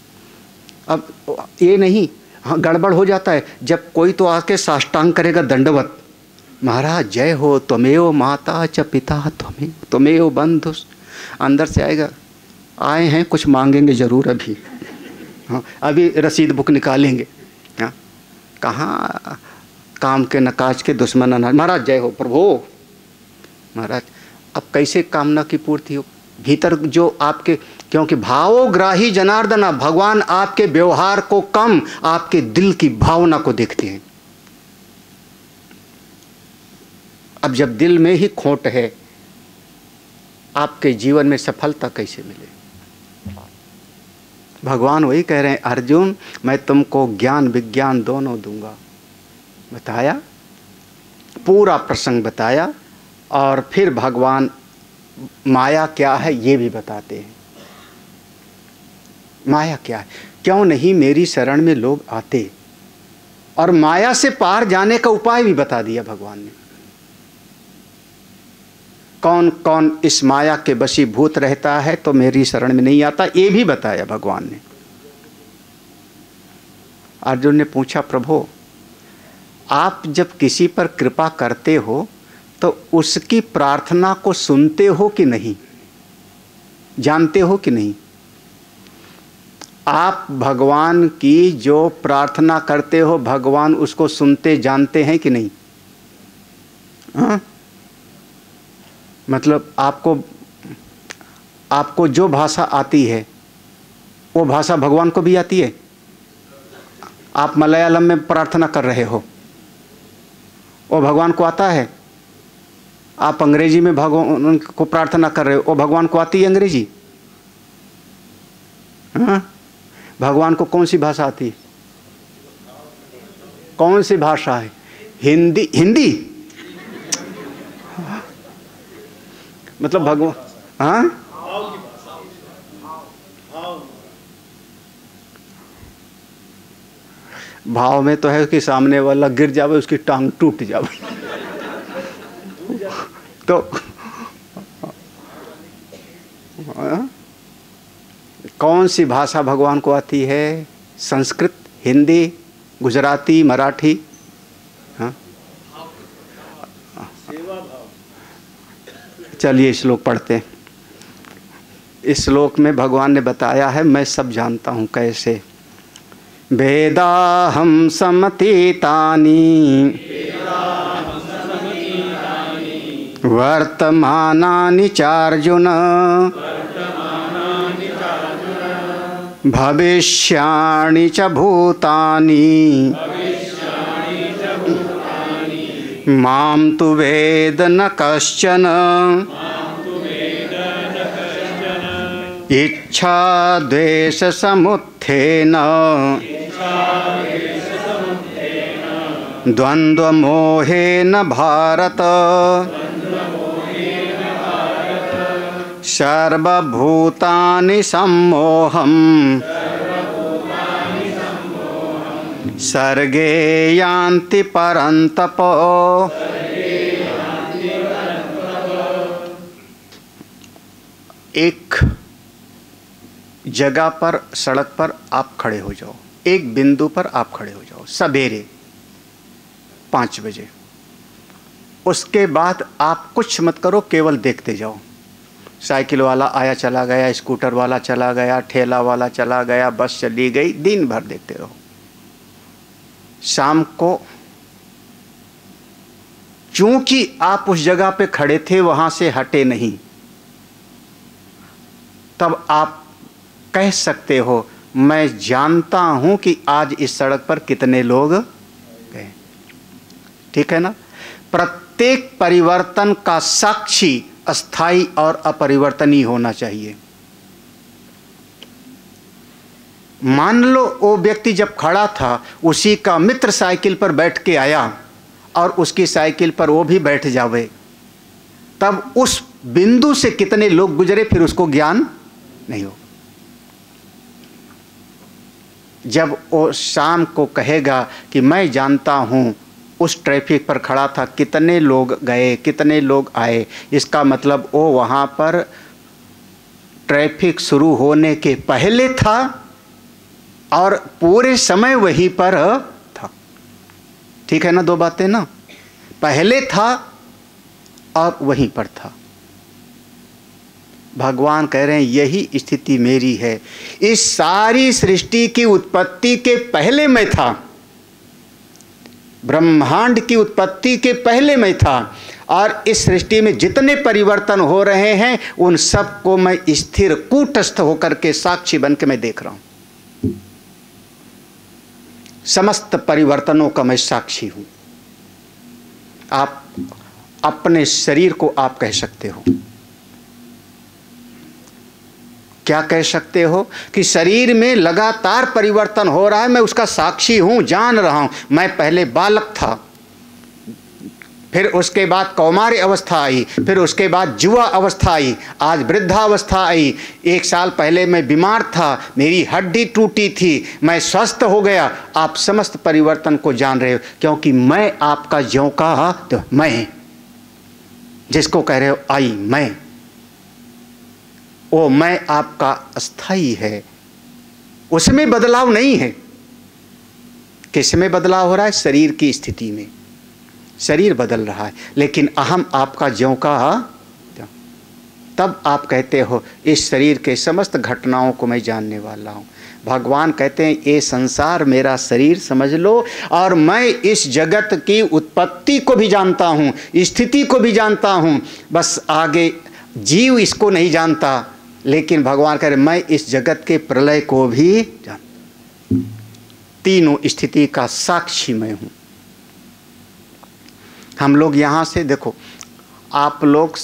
Speaker 3: अब ये नहीं, हाँ गड़बड़ हो जाता है जब कोई तो आके साष्टांग करेगा दंडवत, महाराज जय हो, त्वमेव माता च पिता त्वमेव बंधु, अंदर से आएगा आए हैं कुछ मांगेंगे ज़रूर अभी, हाँ अभी रसीद बुक निकालेंगे, हाँ कहाँ काम के न काज के दुश्मन अनाज, महाराज जय हो प्रभु। महाराज अब कैसे कामना की पूर्ति हो? भीतर जो आपके, क्योंकि भावोग्राही जनार्दना, भगवान आपके व्यवहार को कम आपके दिल की भावना को देखते हैं। अब जब दिल में ही खोट है, आपके जीवन में सफलता कैसे मिले? भगवान वही कह रहे हैं, अर्जुन मैं तुमको ज्ञान विज्ञान दोनों दूंगा। बताया, पूरा प्रसंग बताया, और फिर भगवान माया क्या है ये भी बताते हैं। माया क्या है, क्यों नहीं मेरी शरण में लोग आते, और माया से पार जाने का उपाय भी बता दिया भगवान ने। कौन कौन इस माया के वशीभूत रहता है तो मेरी शरण में नहीं आता, ये भी बताया भगवान ने। अर्जुन ने पूछा, प्रभु आप जब किसी पर कृपा करते हो तो उसकी प्रार्थना को सुनते हो कि नहीं, जानते हो कि नहीं? आप भगवान की जो प्रार्थना करते हो भगवान उसको सुनते जानते हैं कि नहीं? हाँ? मतलब आपको जो भाषा आती है वो भाषा भगवान को भी आती है। आप मलयालम में प्रार्थना कर रहे हो, वो भगवान को आता है। आप अंग्रेजी में भगवान को प्रार्थना कर रहे हो, वो भगवान को आती है अंग्रेजी? हाँ? भगवान को कौन सी भाषा आती है? कौन सी भाषा है? हिंदी। हिंदी मतलब भगवान, हाँ भाव में तो है कि सामने वाला गिर जावे, उसकी टांग टूट जावे तो कौन सी भाषा भगवान को आती है? संस्कृत, हिंदी, गुजराती, मराठी? हाँ? चलिए श्लोक पढ़ते हैं। इस श्लोक में भगवान ने बताया है, मैं सब जानता हूँ कैसे। वेदाहं समतीतानि वर्तमानानि चार्जुन भविष्याणि च भूतानि मां तु वेद न कश्चन इच्छा द्वेष समुत्थेन द्वंद्व मोहेन भारत सर्वभूतानि सम्मोहम् सर्गे यान्ति परन्तप। एक जगह पर, सड़क पर आप खड़े हो जाओ, एक बिंदु पर आप खड़े हो जाओ सवेरे 5 बजे। उसके बाद आप कुछ मत करो, केवल देखते जाओ। साइकिल वाला आया चला गया, स्कूटर वाला चला गया, ठेला वाला चला गया, बस चली गई, दिन भर देखते रहो। शाम को चूंकि आप उस जगह पे खड़े थे, वहां से हटे नहीं, तब आप कह सकते हो मैं जानता हूं कि आज इस सड़क पर कितने लोग गए। ठीक है ना? प्रत्येक परिवर्तन का साक्षी अस्थाई और अपरिवर्तनीय होना चाहिए। मान लो वो व्यक्ति जब खड़ा था, उसी का मित्र साइकिल पर बैठ के आया और उसकी साइकिल पर वो भी बैठ जावे, तब उस बिंदु से कितने लोग गुजरे फिर उसको ज्ञान नहीं हो। जब वो शाम को कहेगा कि मैं जानता हूं उस ट्रैफिक पर खड़ा था, कितने लोग गए कितने लोग आए, इसका मतलब वो वहाँ पर ट्रैफिक शुरू होने के पहले था और पूरे समय वहीं पर था। ठीक है ना, दो बातें ना, पहले था और वहीं पर था। भगवान कह रहे हैं यही स्थिति मेरी है। इस सारी सृष्टि की उत्पत्ति के पहले मैं था, ब्रह्मांड की उत्पत्ति के पहले मैं था, और इस सृष्टि में जितने परिवर्तन हो रहे हैं उन सब को मैं स्थिर कूटस्थ होकर के साक्षी बन के मैं देख रहा हूं। समस्त परिवर्तनों का मैं साक्षी हूं। आप अपने शरीर को आप कह सकते हो, क्या कह सकते हो कि शरीर में लगातार परिवर्तन हो रहा है, मैं उसका साक्षी हूं, जान रहा हूं। मैं पहले बालक था, फिर उसके बाद कौमार्य अवस्था आई, फिर उसके बाद युवा अवस्था आई, आज वृद्धावस्था आई। 1 साल पहले मैं बीमार था, मेरी हड्डी टूटी थी, मैं स्वस्थ हो गया। आप समस्त परिवर्तन को जान रहे हो, क्योंकि मैं आपका ज्यों का तो मैं, जिसको कह रहे हो आई मैं, वो मैं आपका अस्थाई है, उसमें बदलाव नहीं है। किस में बदलाव हो रहा है? शरीर की स्थिति में शरीर बदल रहा है, लेकिन अहम आपका ज्यों का। तब आप कहते हो इस शरीर के समस्त घटनाओं को मैं जानने वाला हूँ। भगवान कहते हैं ये संसार मेरा शरीर समझ लो, और मैं इस जगत की उत्पत्ति को भी जानता हूँ, स्थिति को भी जानता हूँ। बस आगे जीव इसको नहीं जानता, लेकिन भगवान कह रहे मैं इस जगत के प्रलय को भी जानता, तीनों स्थिति का साक्षी मैं हूँ। हम लोग यहाँ से देखो, आप लोग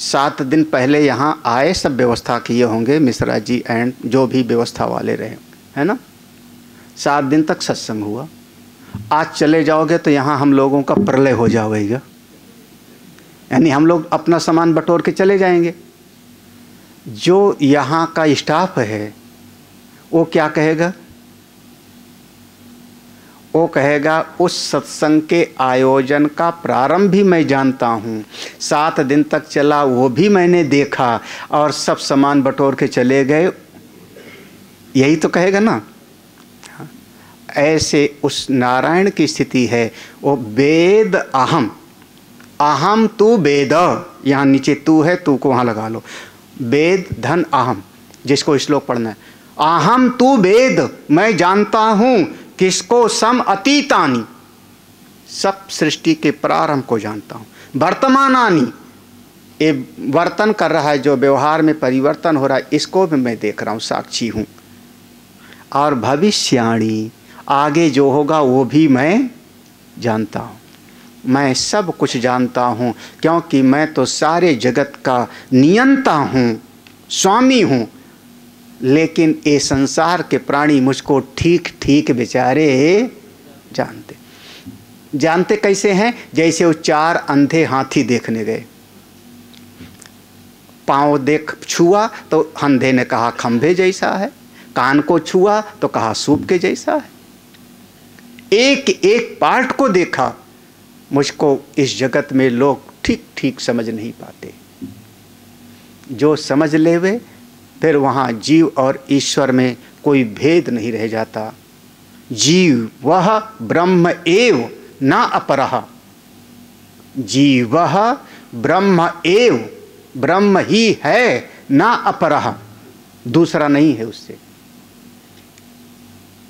Speaker 3: 7 दिन पहले यहाँ आए, सब व्यवस्था किए होंगे, मिश्रा जी एंड जो भी व्यवस्था वाले रहे, है ना। 7 दिन तक सत्संग हुआ। आज चले जाओगे तो यहाँ हम लोगों का प्रलय हो जाएगा, यानी हम लोग अपना सामान बटोर के चले जाएंगे। जो यहाँ का स्टाफ है वो क्या कहेगा? वो कहेगा उस सत्संग के आयोजन का प्रारंभ भी मैं जानता हूँ, 7 दिन तक चला वो भी मैंने देखा, और सब सामान बटोर के चले गए, यही तो कहेगा ना। ऐसे उस नारायण की स्थिति है। वो वेद अहम, अहम तू वेद, यहाँ नीचे तू है, तू को वहाँ लगा लो, वेद धन अहम, जिसको श्लोक पढ़ना है। अहम तू वेद, मैं जानता हूँ किसको, सम अतीतानी, सब सृष्टि के प्रारंभ को जानता हूँ। वर्तमानानी, ये वर्तन कर रहा है, जो व्यवहार में परिवर्तन हो रहा है, इसको भी मैं देख रहा हूँ, साक्षी हूँ। और भविष्याणी, आगे जो होगा वो भी मैं जानता हूँ। मैं सब कुछ जानता हूँ, क्योंकि मैं तो सारे जगत का नियंता हूँ, स्वामी हूँ। लेकिन ये संसार के प्राणी मुझको ठीक ठीक बेचारे जानते। जानते कैसे हैं? जैसे वो 4 अंधे हाथी देखने गए, पाँव देख छुआ तो अंधे ने कहा खंभे जैसा है, कान को छुआ तो कहा सूप के जैसा है। एक एक पार्ट को देखा। मुझको इस जगत में लोग ठीक ठीक समझ नहीं पाते। जो समझ ले वे, फिर वहाँ जीव और ईश्वर में कोई भेद नहीं रह जाता। जीव वह ब्रह्म एव न अपरः, जीव ब्रह्म एव, ब्रह्म ही है, न अपरः, दूसरा नहीं है उससे।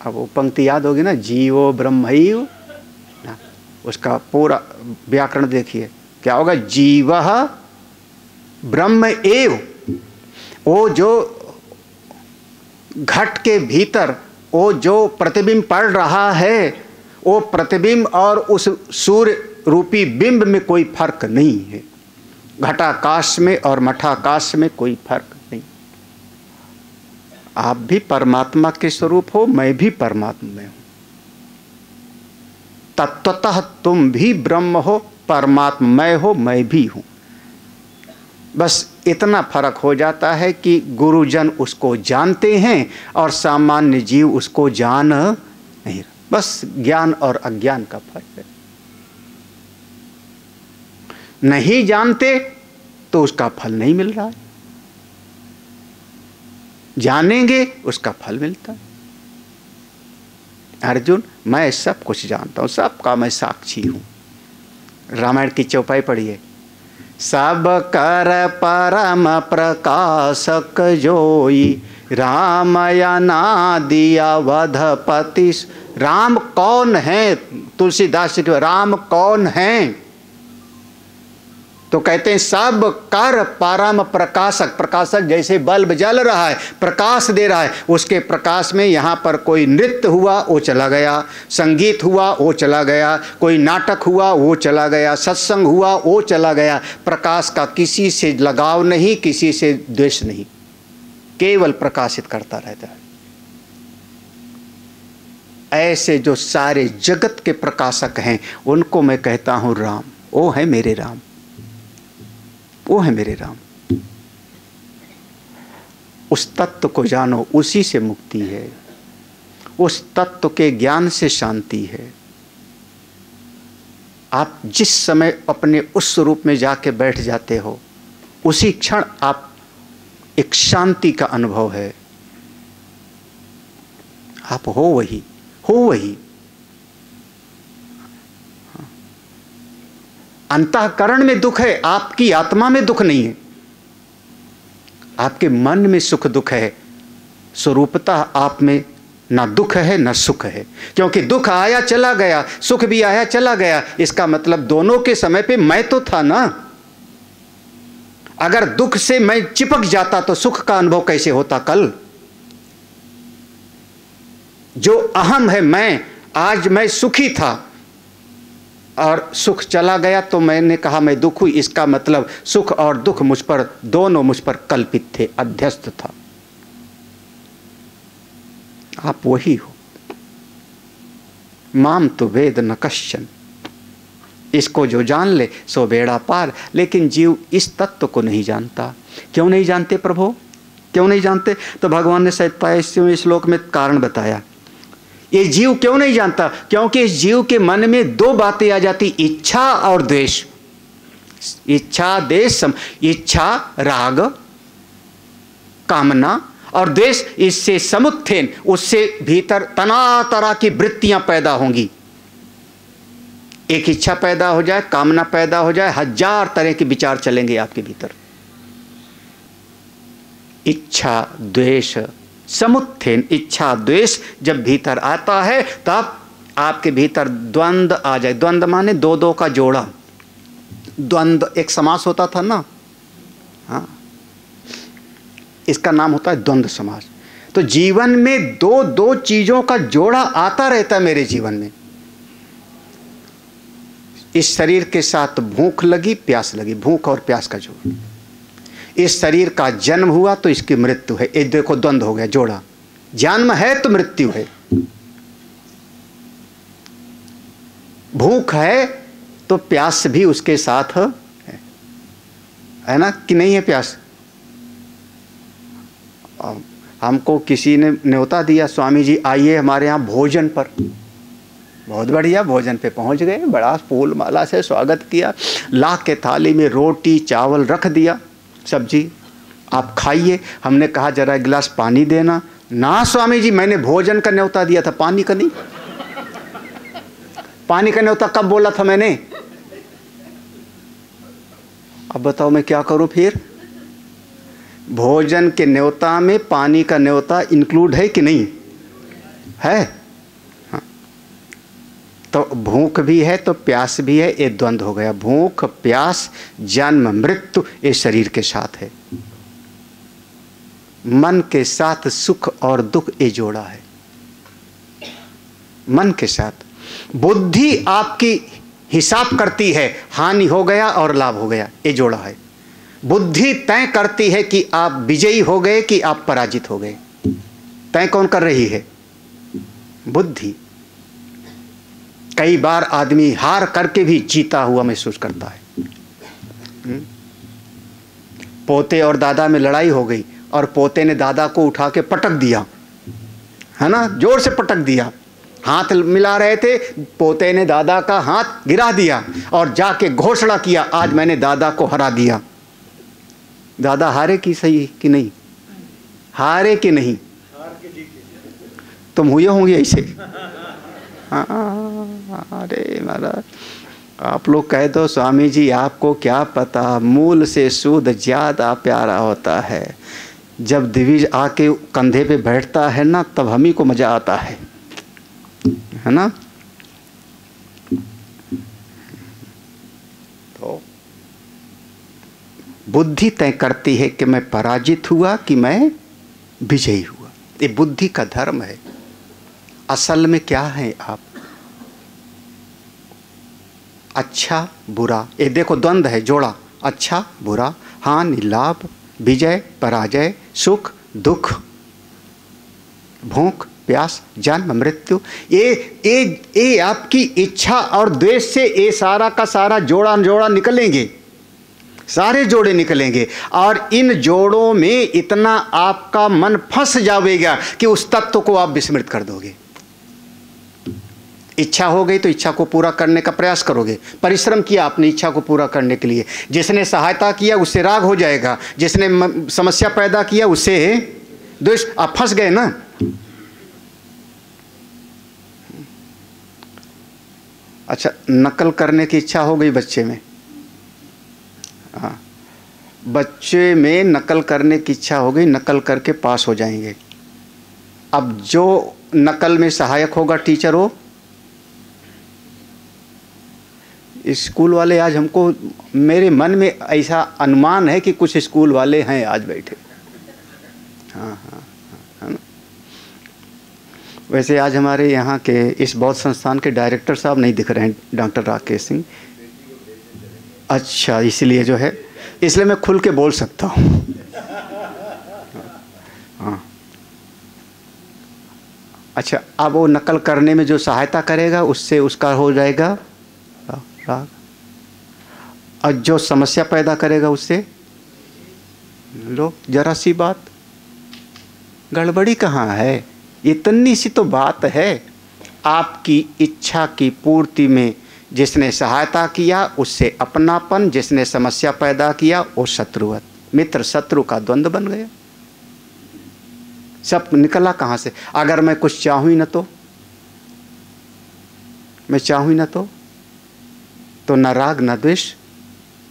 Speaker 3: अब वो पंक्ति याद होगी ना, जीवो ब्रह्मैव, उसका पूरा व्याकरण देखिए क्या होगा। जीवः ब्रह्म एव, वो जो घट के भीतर वो जो प्रतिबिंब पड़ रहा है, वो प्रतिबिंब और उस सूर्य रूपी बिंब में कोई फर्क नहीं है। घटाकाश में और मठाकाश में कोई फर्क नहीं। आप भी परमात्मा के स्वरूप हो, मैं भी परमात्मा में हूं। तत्वतः तुम भी ब्रह्म हो, परमात्मय हो, मैं भी हूं। बस इतना फर्क हो जाता है कि गुरुजन उसको जानते हैं और सामान्य जीव उसको जान नहीं। बस ज्ञान और अज्ञान का फर्क है। नहीं जानते तो उसका फल नहीं मिल रहा है, जानेंगे उसका फल मिलता है। अर्जुन, मैं सब कुछ जानता हूं, सबका मैं साक्षी हूं। रामायण की चौपाई पढ़िए। सब कर परम प्रकाशक जोई, रामयनादि अवधपति। राम कौन है? तुलसीदास जी, राम कौन है? तो कहते हैं सब कर परम प्रकाशक। प्रकाशक जैसे बल्ब जल रहा है, प्रकाश दे रहा है, उसके प्रकाश में यहाँ पर कोई नृत्य हुआ वो चला गया, संगीत हुआ वो चला गया, कोई नाटक हुआ वो चला गया, सत्संग हुआ वो चला गया। प्रकाश का किसी से लगाव नहीं, किसी से द्वेष नहीं, केवल प्रकाशित करता रहता है। ऐसे जो सारे जगत के प्रकाशक हैं उनको मैं कहता हूं राम। वो है मेरे राम, वो है मेरे राम। उस तत्व को जानो, उसी से मुक्ति है, उस तत्व के ज्ञान से शांति है। आप जिस समय अपने उस स्वरूप में जाके बैठ जाते हो, उसी क्षण आप एक शांति का अनुभव है। आप हो वही, हो वही। अंतःकरण में दुख है, आपकी आत्मा में दुख नहीं है। आपके मन में सुख दुख है, स्वरूपतः आप में ना दुख है ना सुख है। क्योंकि दुख आया चला गया, सुख भी आया चला गया। इसका मतलब दोनों के समय पे मैं तो था ना। अगर दुख से मैं चिपक जाता तो सुख का अनुभव कैसे होता कल? जो अहम है मैं, आज मैं सुखी था और सुख चला गया तो मैंने कहा मैं दुख हुई। इसका मतलब सुख और दुख मुझ पर, दोनों मुझ पर कल्पित थे, अध्यस्त था। आप वही हो। माम तो वेद न कश्चन। इसको जो जान ले सो बेड़ा पार। लेकिन जीव इस तत्व को नहीं जानता। क्यों नहीं जानते प्रभु? क्यों नहीं जानते? तो भगवान ने 27वें श्लोक में कारण बताया। ये जीव क्यों नहीं जानता? क्योंकि इस जीव के मन में दो बातें आ जाती, इच्छा और द्वेष। इच्छा द्वेष, इच्छा राग कामना और द्वेष, इससे समुत्थेन, उससे भीतर तना तरह की वृत्तियां पैदा होंगी। एक इच्छा पैदा हो जाए, कामना पैदा हो जाए, 1000 तरह के विचार चलेंगे आपके भीतर। इच्छा द्वेष समुत्थेन, इच्छा द्वेष जब भीतर आता है तब आपके भीतर द्वंद्व आ जाए। द्वंद्व माने दो दो का जोड़ा। द्वंद्व एक समास होता था ना, हाँ, इसका नाम होता है द्वंद्व समास। तो जीवन में दो दो चीजों का जोड़ा आता रहता है मेरे जीवन में। इस शरीर के साथ भूख लगी, प्यास लगी, भूख और प्यास का जोड़। इस शरीर का जन्म हुआ तो इसकी मृत्यु है। ये देखो द्वंद्व हो गया, जोड़ा। जन्म है तो मृत्यु है। भूख है तो प्यास भी उसके साथ है ना, कि नहीं है प्यास? हमको किसी ने न्योता दिया, स्वामी जी आइए हमारे यहाँ भोजन पर। बहुत बढ़िया, भोजन पे पहुंच गए, बड़ा फूल माला से स्वागत किया, ला के थाली में रोटी चावल रख दिया, सब्जी, आप खाइए। हमने कहा जरा एक गिलास पानी देना। ना स्वामी जी, मैंने भोजन का न्योता दिया था, पानी का नहीं। पानी का न्योता कब बोला था मैंने? अब बताओ मैं क्या करूं फिर? भोजन के न्योता में पानी का न्योता इंक्लूड है कि नहीं है? हाँ। तो भूख भी है तो प्यास भी है, ये द्वंद्व हो गया। भूख प्यास जन्म मृत्यु ये शरीर के साथ है। मन के साथ सुख और दुख ये जोड़ा है। मन के साथ बुद्धि आपकी हिसाब करती है, हानि हो गया और लाभ हो गया, ये जोड़ा है। बुद्धि तय करती है कि आप विजयी हो गए कि आप पराजित हो गए। तय कौन कर रही है? बुद्धि। कई बार आदमी हार करके भी जीता हुआ महसूस करता है। पोते और दादा में लड़ाई हो गई और पोते ने दादा को उठा के पटक दिया, है ना, जोर से पटक दिया। हाथ मिला रहे थे, पोते ने दादा का हाथ गिरा दिया और जाके घोषणा किया, आज मैंने दादा को हरा दिया। दादा हारे की सही कि नहीं? हारे कि नहीं? तुम हुए होंगे ऐसे। अरे महाराज, आप लोग कह दो स्वामी जी आपको क्या पता, मूल से सूद ज्यादा प्यारा होता है। जब दिविज आके कंधे पे बैठता है ना, तब हम ही को मजा आता है ना। तो बुद्धि तय करती है कि मैं पराजित हुआ कि मैं विजयी हुआ। ये बुद्धि का धर्म है। असल में क्या है आप? अच्छा बुरा, ये देखो द्वंद्व है, जोड़ा, अच्छा बुरा, हानि लाभ, विजय पराजय, सुख दुख, भूख प्यास, जन्म मृत्यु। ये आपकी इच्छा और द्वेष से ये सारा का सारा जोड़ा निकलेंगे, सारे जोड़े निकलेंगे। और इन जोड़ों में इतना आपका मन फंस जाएगा कि उस तत्व को आप विस्मृत कर दोगे। इच्छा हो गई तो इच्छा को पूरा करने का प्रयास करोगे, परिश्रम किया आपने इच्छा को पूरा करने के लिए, जिसने सहायता किया उससे राग हो जाएगा, जिसने समस्या पैदा किया उससे द्वेष। आप फंस गए ना। अच्छा, नकल करने की इच्छा हो गई बच्चे में, हाँ, बच्चे में नकल करने की इच्छा हो गई, नकल करके पास हो जाएंगे। अब जो नकल में सहायक होगा टीचर हो, स्कूल वाले आज हमको, मेरे मन में ऐसा अनुमान है कि कुछ स्कूल वाले हैं आज बैठे। हाँ हाँ हाँ, वैसे आज हमारे यहाँ के इस बौद्ध संस्थान के डायरेक्टर साहब नहीं दिख रहे हैं, डॉक्टर राकेश सिंह। अच्छा, इसलिए जो है, इसलिए मैं खुल के बोल सकता हूँ। हाँ, अच्छा, अब वो नकल करने में जो सहायता करेगा उससे उसका हो जाएगा राग, और जो समस्या पैदा करेगा उससे, लो जरा सी बात, गड़बड़ी कहाँ है? इतनी सी तो बात है। आपकी इच्छा की पूर्ति में जिसने सहायता किया उससे अपनापन, जिसने समस्या पैदा किया वो शत्रुवत, मित्र शत्रु का द्वंद्व बन गया। सब निकला कहाँ से? अगर मैं कुछ चाहूँ ही न तो, मैं चाहूँ ही न तो न राग न द्वेष,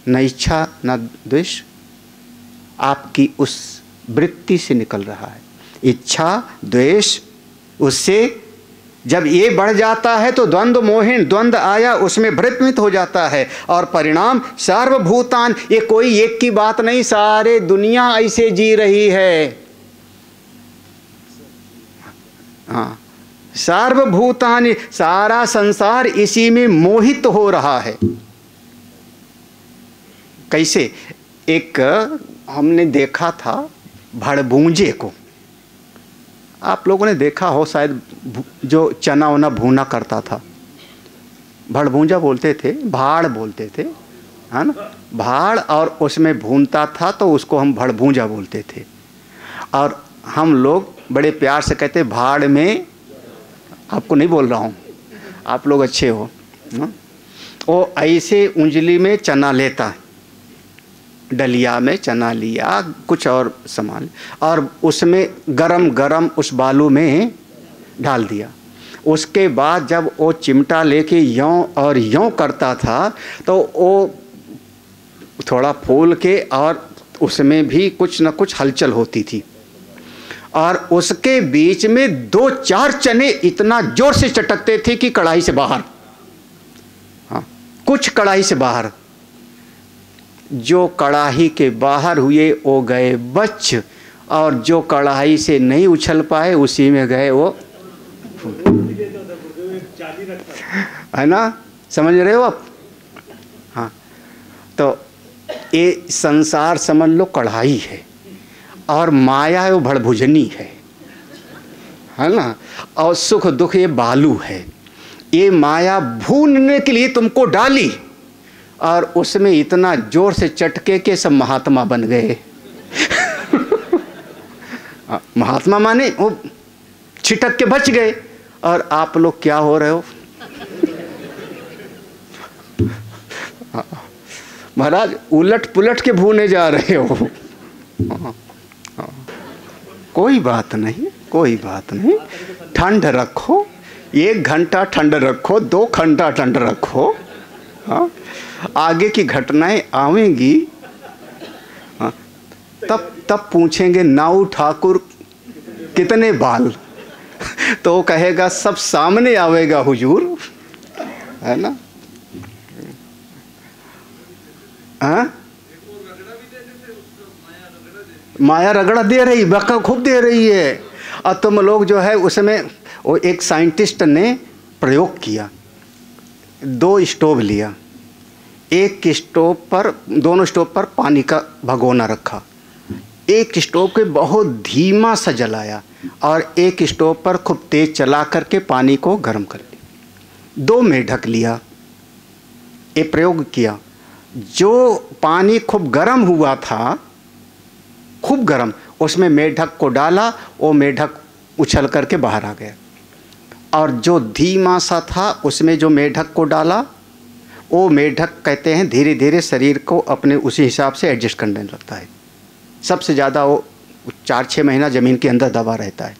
Speaker 3: न इच्छा न द्वेष, आपकी उस वृत्ति से निकल रहा है। इच्छा द्वेष, उससे जब ये बढ़ जाता है तो द्वंद्व मोहिन, द्वंद्व आया उसमें भ्रमित हो जाता है, और परिणाम सार्वभूतान। ये कोई एक की बात नहीं, सारे दुनिया ऐसे जी रही है। हाँ, सार्वभूतानि, सारा संसार इसी में मोहित हो रहा है। कैसे? एक हमने देखा था भड़बूंजे को, आप लोगों ने देखा हो शायद, जो चना वना भूना करता था, भड़बूंजा बोलते थे, भाड़ बोलते थे, है ना, भाड़, और उसमें भूनता था तो उसको हम भड़बूंजा बोलते थे। और हम लोग बड़े प्यार से कहते भाड़ में, आपको नहीं बोल रहा हूँ, आप लोग अच्छे हो, वो ऐसे उंजली में चना लेता है, डलिया में चना लिया, कुछ और सामान, और उसमें गरम गरम उस बालू में डाल दिया। उसके बाद जब वो चिमटा लेके यों और यों करता था तो वो थोड़ा फूल के, और उसमें भी कुछ न कुछ हलचल होती थी, और उसके बीच में 2-4 चने इतना जोर से चटकते थे कि कढ़ाई से बाहर, हाँ, कुछ कढ़ाई से बाहर। जो कढ़ाई के बाहर हुए वो गए बच, और जो कढ़ाई से नहीं उछल पाए उसी में गए वो, है ना, समझ रहे हो आप? हाँ, तो ये संसार समझ लो कढ़ाई है, और माया है वो भड़भुजनी है ना, और सुख दुख ये बालू है। ये माया भूनने के लिए तुमको डाली, और उसमें इतना जोर से चटके के सब महात्मा बन गए। महात्मा माने वो छिटक के बच गए, और आप लोग क्या हो रहे हो? महाराज उलट पुलट के भूने जा रहे हो। कोई बात नहीं, कोई बात नहीं, ठंड रखो, 1 घंटा ठंड रखो, 2 घंटा ठंड रखो। हाँ, आगे की घटनाएं आवेंगी। हाँ, तब पूछेंगे नाऊ ठाकुर कितने बाल, तो कहेगा सब सामने आवेगा हुजूर, है ना? हाँ, माया रगड़ा दे रही, बका खूब दे रही है। और तुम लोग जो है उसमें, वो एक साइंटिस्ट ने प्रयोग किया, 2 स्टोव लिया, एक स्टोव पर, दोनों स्टोव पर पानी का भगोना रखा, एक स्टोव के बहुत धीमा सा जलाया और एक स्टोव पर खूब तेज चला करके पानी को गर्म कर लिया, 2 में ढक लिया। ये प्रयोग किया। जो पानी खूब गर्म हुआ था, खूब गर्म, उसमें मेढक को डाला, वो मेढक उछल करके बाहर आ गया। और जो धीमा सा था उसमें जो मेढक को डाला, वो मेढक कहते हैं धीरे धीरे शरीर को अपने उसी हिसाब से एडजस्ट करने लगता है। सबसे ज़्यादा वो 4-6 महीना ज़मीन के अंदर दबा रहता है।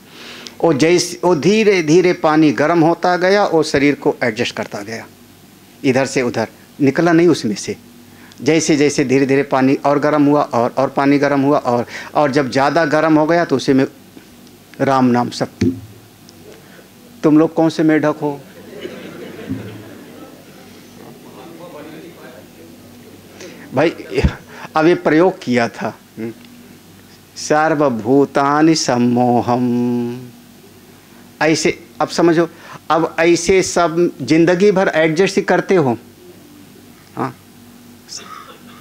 Speaker 3: वो जैसे वो धीरे धीरे पानी गर्म होता गया, वो शरीर को एडजस्ट करता गया, इधर से उधर, निकला नहीं उसमें से। जैसे जैसे धीरे धीरे पानी और गर्म हुआ और पानी गर्म हुआ और जब ज़्यादा गर्म हो गया तो उसी में राम नाम सब। तुम लोग कौन से मेढक हो? भाई अब ये प्रयोग किया था, सर्वभूतानि सम्मोहम, ऐसे। अब समझो, अब ऐसे सब जिंदगी भर एडजस्ट ही करते हो। हाँ,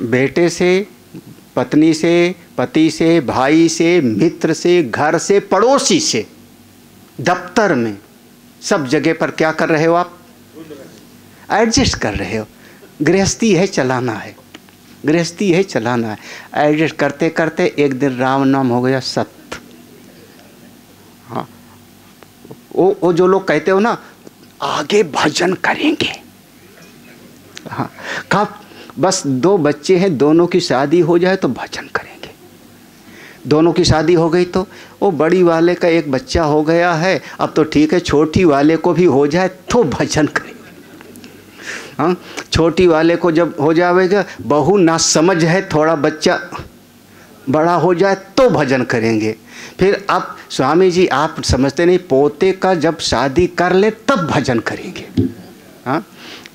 Speaker 3: बेटे से, पत्नी से, पति से, भाई से, मित्र से, घर से, पड़ोसी से, दफ्तर में, सब जगह पर क्या कर रहे हो आप? एडजस्ट कर रहे हो। गृहस्थी है, चलाना है, गृहस्थी है, चलाना है। एडजस्ट करते करते एक दिन राम नाम हो गया सत्य। हाँ, वो जो लोग कहते हो ना, आगे भजन करेंगे। हाँ, कब? बस 2 बच्चे हैं, दोनों की शादी हो जाए तो भजन करेंगे। दोनों की शादी हो गई तो वो बड़ी वाले का एक बच्चा हो गया है, अब तो ठीक है, छोटी वाले को भी हो जाए तो भजन करेंगे। हाँ, छोटी वाले को जब हो जाएगा, बहू ना समझ है, थोड़ा बच्चा बड़ा हो जाए तो भजन करेंगे। फिर अब स्वामी जी आप समझते नहीं, पोते का जब शादी कर ले तब भजन करेंगे। हाँ,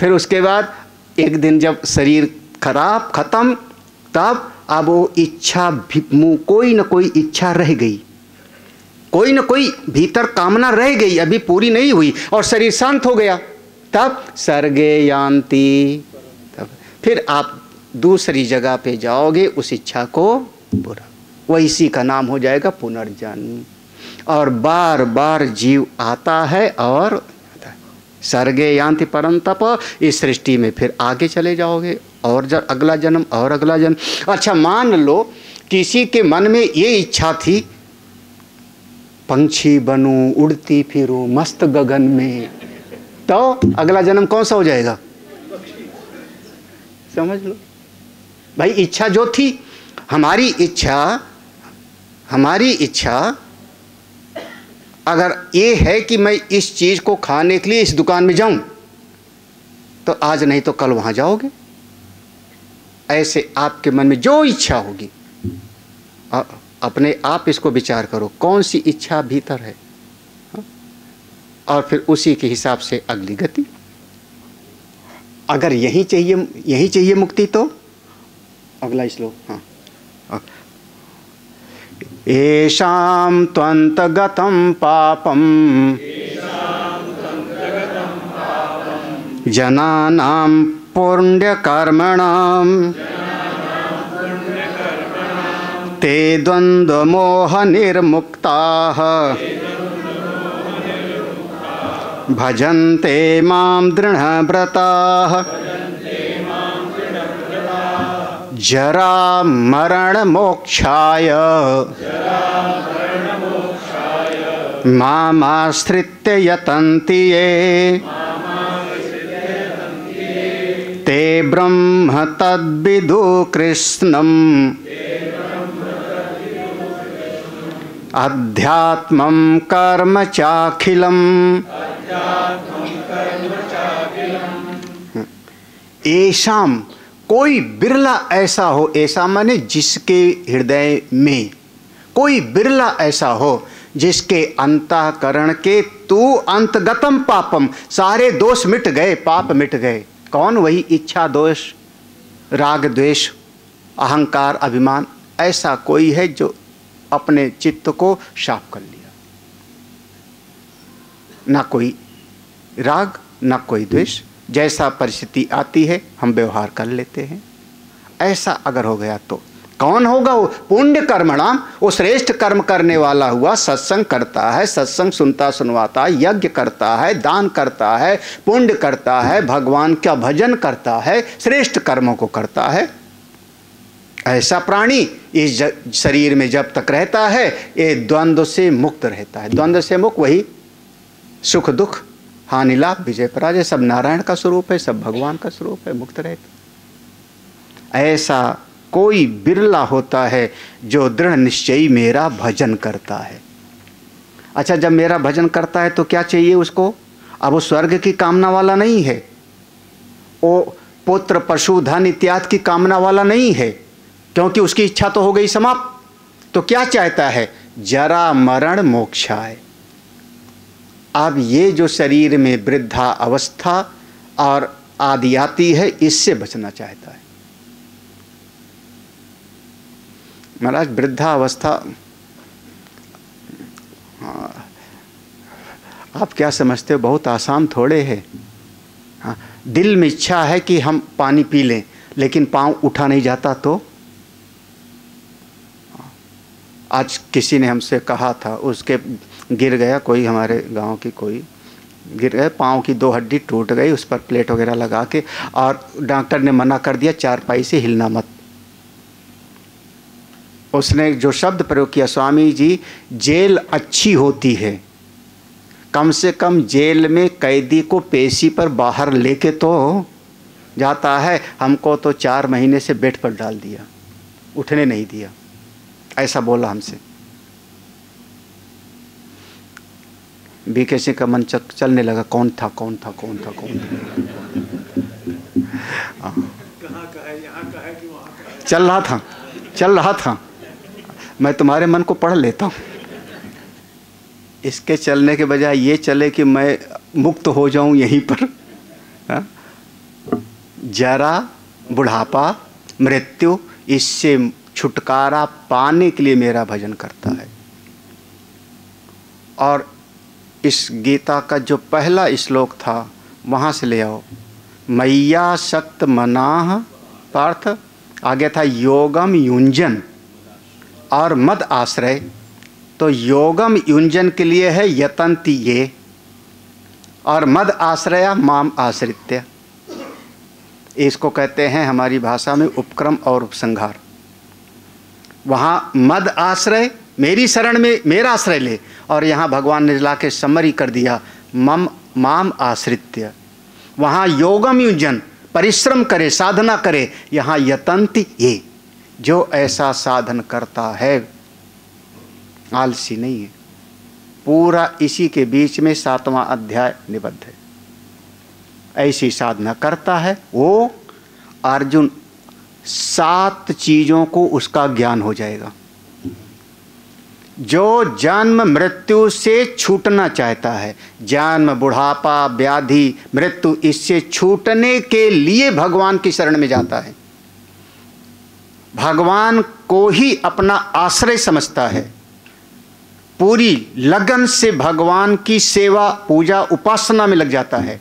Speaker 3: फिर उसके बाद एक दिन जब शरीर खराब खत्म, तब अब वो इच्छा भी, कोई न कोई इच्छा रह गई, कोई न कोई भीतर कामना रह गई, अभी पूरी नहीं हुई, और शरीर शांत हो गया, तब सर्गे यान्ति, तब फिर आप दूसरी जगह पे जाओगे, उस इच्छा को पूरा, वह इसी का नाम हो जाएगा पुनर्जन्म। और बार बार जीव आता है और सर्गे यान्ति परंतप, इस सृष्टि में फिर आगे चले जाओगे, और अगला जन्म और अगला जन्म। अच्छा, मान लो किसी के मन में ये इच्छा थी, पंछी बनूं, उड़ती फिरूं मस्त गगन में, तो अगला जन्म कौन सा हो जाएगा? समझ लो भाई, इच्छा जो थी, हमारी इच्छा अगर ये है कि मैं इस चीज़ को खाने के लिए इस दुकान में जाऊं, तो आज नहीं तो कल वहां जाओगे। ऐसे आपके मन में जो इच्छा होगी, अपने आप इसको विचार करो, कौन सी इच्छा भीतर है, और फिर उसी के हिसाब से अगली गति। अगर यही चाहिए मुक्ति, तो अगला श्लोक। हाँ, येषां त्वन्तगतं पापं जनानां पुण्यकर्मणां ते द्वन्द्वमोहनिर्मुक्ताः भजन्ते मां दृढव्रताः जरा मरण मोक्षाय मामाश्रित्य यतन्ति ये ते ब्रह्म तद्विदु कृष्णम् अध्यात्मं कर्म चाखिलम्। ऐशाम, कोई बिरला ऐसा हो, ऐसा माने जिसके हृदय में, कोई बिरला ऐसा हो जिसके अंतःकरण के तू अंतगतम पापम, सारे दोष मिट गए, पाप मिट गए। कौन? वही इच्छा दोष, राग द्वेष, अहंकार, अभिमान। ऐसा कोई है जो अपने चित्त को साफ कर लिया, ना कोई राग ना कोई द्वेष, जैसा परिस्थिति आती है हम व्यवहार कर लेते हैं। ऐसा अगर हो गया तो कौन होगा वो? पुण्य कर्मणाम, वो श्रेष्ठ कर्म करने वाला हुआ, सत्संग करता है, सत्संग सुनता सुनवाता, यज्ञ करता है, दान करता है, पुण्य करता है, भगवान का भजन करता है, श्रेष्ठ कर्मों को करता है। ऐसा प्राणी इस शरीर में जब तक रहता है ये द्वंद्व से मुक्त रहता है। द्वंद्व से मुक्त वही सुख दुख, हानि लाभ, विजय पराजय, सब नारायण का स्वरूप है, सब भगवान का स्वरूप है, मुक्त रहता। ऐसा कोई बिरला होता है जो दृढ़ निश्चयी मेरा भजन करता है। अच्छा, जब मेरा भजन करता है तो क्या चाहिए उसको? अब वो स्वर्ग की कामना वाला नहीं है, वो पुत्र पशु धन इत्यादि की कामना वाला नहीं है, क्योंकि उसकी इच्छा तो हो गई समाप्त। तो क्या चाहता है? जरा मरण मोक्षाय। अब ये जो शरीर में वृद्धा अवस्था और आदि आती है, इससे बचना चाहता है। महाराज, वृद्धा अवस्था, आप क्या समझते हो? बहुत आसान थोड़े है। हाँ, दिल में इच्छा है कि हम पानी पी लें, लेकिन पाँव उठा नहीं जाता तो। आज किसी ने हमसे कहा था, उसके गिर गया, कोई हमारे गांव की कोई गिर गए, पाँव की 2 हड्डी टूट गई, उस पर प्लेट वगैरह लगा के, और डॉक्टर ने मना कर दिया, चारपाई से हिलना मत। उसने जो शब्द प्रयोग किया, स्वामी जी जेल अच्छी होती है, कम से कम जेल में कैदी को पेशी पर बाहर लेके तो जाता है, हमको तो 4 महीने से बेड पर डाल दिया, उठने नहीं दिया। ऐसा बोला हमसे। बीके सिंह का मन चलने लगा, कौन था कौन था कौन था कौन था, चल रहा था। मैं तुम्हारे मन को पढ़ लेता हूँ। इसके चलने के बजाय ये चले कि मैं मुक्त हो जाऊं यहीं पर। हा? जरा, बुढ़ापा, मृत्यु, इससे छुटकारा पाने के लिए मेरा भजन करता है। और इस गीता का जो पहला श्लोक था वहाँ से ले आओ, मैया शक्त मनाह पार्थ, आगे था योगम युंजन और मद आश्रय। तो योगम युंजन के लिए है यतन्ति ये, और मद आश्रय माम आश्रित्य। इसको कहते हैं हमारी भाषा में उपक्रम और उपसंहार। वहाँ मद आश्रय, मेरी शरण में मेरा आश्रय ले, और यहाँ भगवान ने ला के समरी कर दिया मम माम आश्रित्य। वहाँ योगम युंजन, परिश्रम करे, साधना करे। यहाँ यतन्ति ये, जो ऐसा साधन करता है, आलसी नहीं है। पूरा इसी के बीच में 7वां अध्याय निबद्ध है। ऐसी साधना करता है वो अर्जुन, 7 चीज़ों को उसका ज्ञान हो जाएगा। जो जन्म मृत्यु से छूटना चाहता है, जन्म, बुढ़ापा, व्याधि, मृत्यु, इससे छूटने के लिए भगवान की शरण में जाता है, भगवान को ही अपना आश्रय समझता है, पूरी लगन से भगवान की सेवा, पूजा, उपासना में लग जाता है।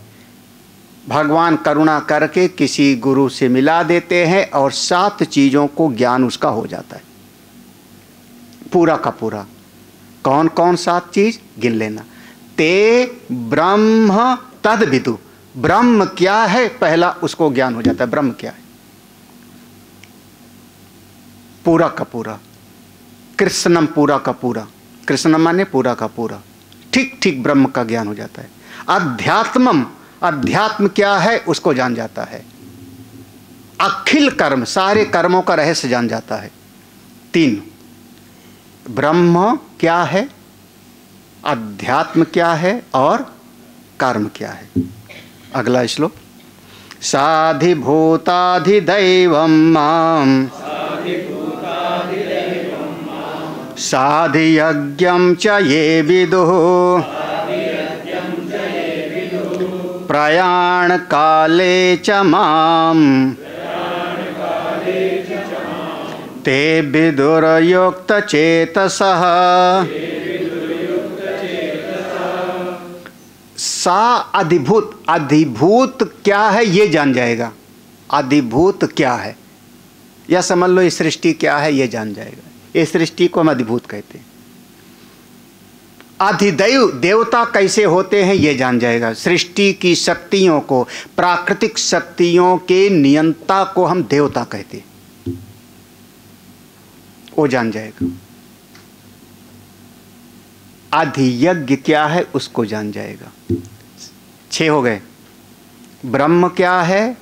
Speaker 3: भगवान करुणा करके किसी गुरु से मिला देते हैं और 7 चीज़ों को ज्ञान उसका हो जाता है, पूरा का पूरा। कौन कौन 7 चीज गिन लेना। ते ब्रह्म तद विदु, ब्रह्म क्या है पहला उसको ज्ञान हो जाता है, ब्रह्म क्या है, पूरा का पूरा। कृष्णम, पूरा का पूरा, कृष्णम माने पूरा का पूरा, ठीक ठीक ब्रह्म का ज्ञान हो जाता है। अध्यात्मम, अध्यात्म क्या है उसको जान जाता है। अखिल कर्म, सारे कर्मों का रहस्य जान जाता है। 3, ब्रह्म क्या है, अध्यात्म क्या है और कर्म क्या है। अगला श्लोक, साधिभूताधिदैवं मां साधियज्ञं च ये विदुः प्रयाण काले च मां ते विदुर्युक्त चेतसः। सा अधिभूत, अधिभूत क्या है ये जान जाएगा। अधिभूत क्या है या समझ लो ये सृष्टि क्या है ये जान जाएगा। ये सृष्टि को हम अधिभूत कहते हैं। अधिदैव, देवता कैसे होते हैं ये जान जाएगा। सृष्टि की शक्तियों को, प्राकृतिक शक्तियों के नियंता को हम देवता कहते हैं, वो जान जाएगा। अधियज्ञ क्या है उसको जान जाएगा। 6 हो गए। ब्रह्म क्या है,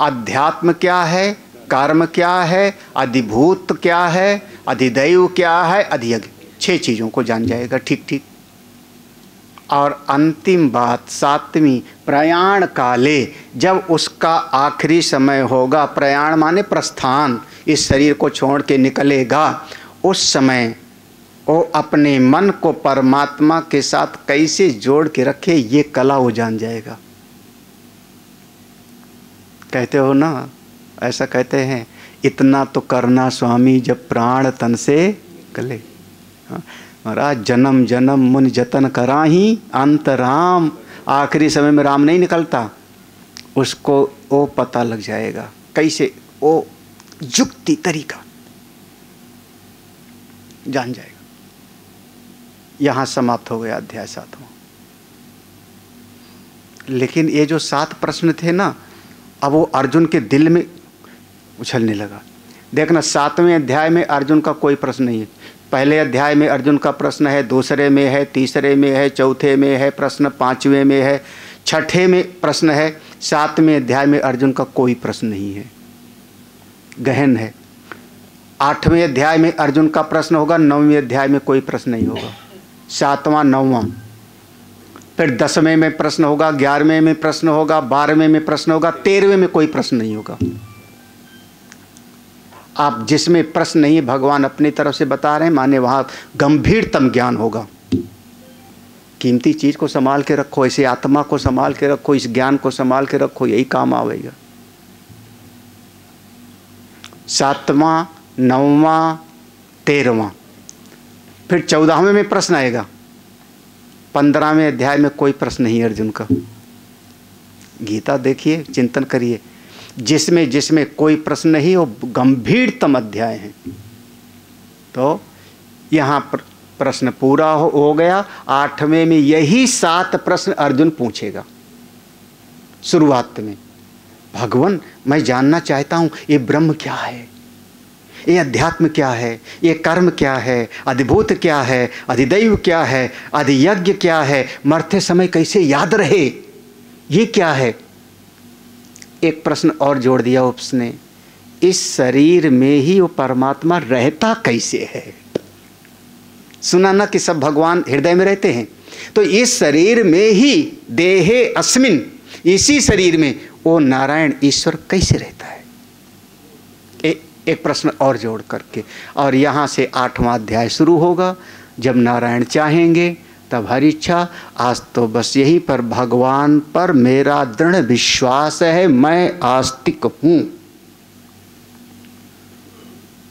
Speaker 3: अध्यात्म क्या है, कर्म क्या है, अधिभूत क्या है, अधिदैव क्या है, अधियज्ञ। 6 चीजों को जान जाएगा ठीक ठीक। और अंतिम बात 7वीं, प्रयाण काले, जब उसका आखिरी समय होगा, प्रयाण माने प्रस्थान, इस शरीर को छोड़ के निकलेगा, उस समय वो अपने मन को परमात्मा के साथ कैसे जोड़ के रखे ये कला वो जान जाएगा। कहते हो ना, ऐसा कहते हैं, इतना तो करना स्वामी जब प्राण तन से निकले। महाराज, जन्म जन्म मुन जतन करा ही अंत राम, आखिरी समय में राम नहीं निकलता, उसको वो पता लग जाएगा कैसे, वो युक्ति तरीका जान जाएगा। यहां समाप्त हो गया अध्याय 7वां। लेकिन ये जो 7 प्रश्न थे ना, अब वो अर्जुन के दिल में उछलने लगा। देखना 7वें अध्याय में अर्जुन का कोई प्रश्न नहीं है। पहले अध्याय में अर्जुन का प्रश्न है, दूसरे में है, तीसरे में है, चौथे में है प्रश्न, 5वें में है, 6ठे में प्रश्न है। 7वें अध्याय में अर्जुन का कोई प्रश्न नहीं है, गहन है। 8वें अध्याय में अर्जुन का प्रश्न होगा, 9वें अध्याय में कोई प्रश्न नहीं होगा। 7वां 9वां, फिर 10वें में प्रश्न होगा, 11वें में प्रश्न होगा, 12वें में प्रश्न होगा, 13वें में कोई प्रश्न नहीं होगा। आप जिसमें प्रश्न नहीं है भगवान अपनी तरफ से बता रहे हैं, माने वहां गंभीरतम ज्ञान होगा। कीमती चीज को संभाल के रखो, ऐसे आत्मा को संभाल के रखो, इस ज्ञान को संभाल के रखो, यही काम आवेगा। 7वां 9वां 13वां, फिर 14वें में प्रश्न आएगा। 15वें अध्याय में कोई प्रश्न नहीं अर्जुन का। गीता देखिए, चिंतन करिए, जिसमें जिसमें कोई प्रश्न नहीं, वो गंभीरतम अध्याय है। तो यहाँ पर प्रश्न पूरा हो गया। 8वें में यही 7 प्रश्न अर्जुन पूछेगा। शुरुआत में, भगवान मैं जानना चाहता हूं ये ब्रह्म क्या है, ये अध्यात्म क्या है, ये कर्म क्या है, अधिभूत क्या है, अधिदैव क्या है, अधियज्ञ क्या है, मरते समय कैसे याद रहे, ये क्या है। एक प्रश्न और जोड़ दिया उसने, इस शरीर में ही वो परमात्मा रहता कैसे है। सुना ना कि सब भगवान हृदय में रहते हैं, तो इस शरीर में ही, देहे अस्मिन, इसी शरीर में वो नारायण ईश्वर कैसे रहता है। एक प्रश्न और जोड़ करके, और यहाँ से 8वां अध्याय शुरू होगा। जब नारायण चाहेंगे तब हर इच्छा। आज तो बस यही पर भगवान पर मेरा दृढ़ विश्वास है, मैं आस्तिक हूं।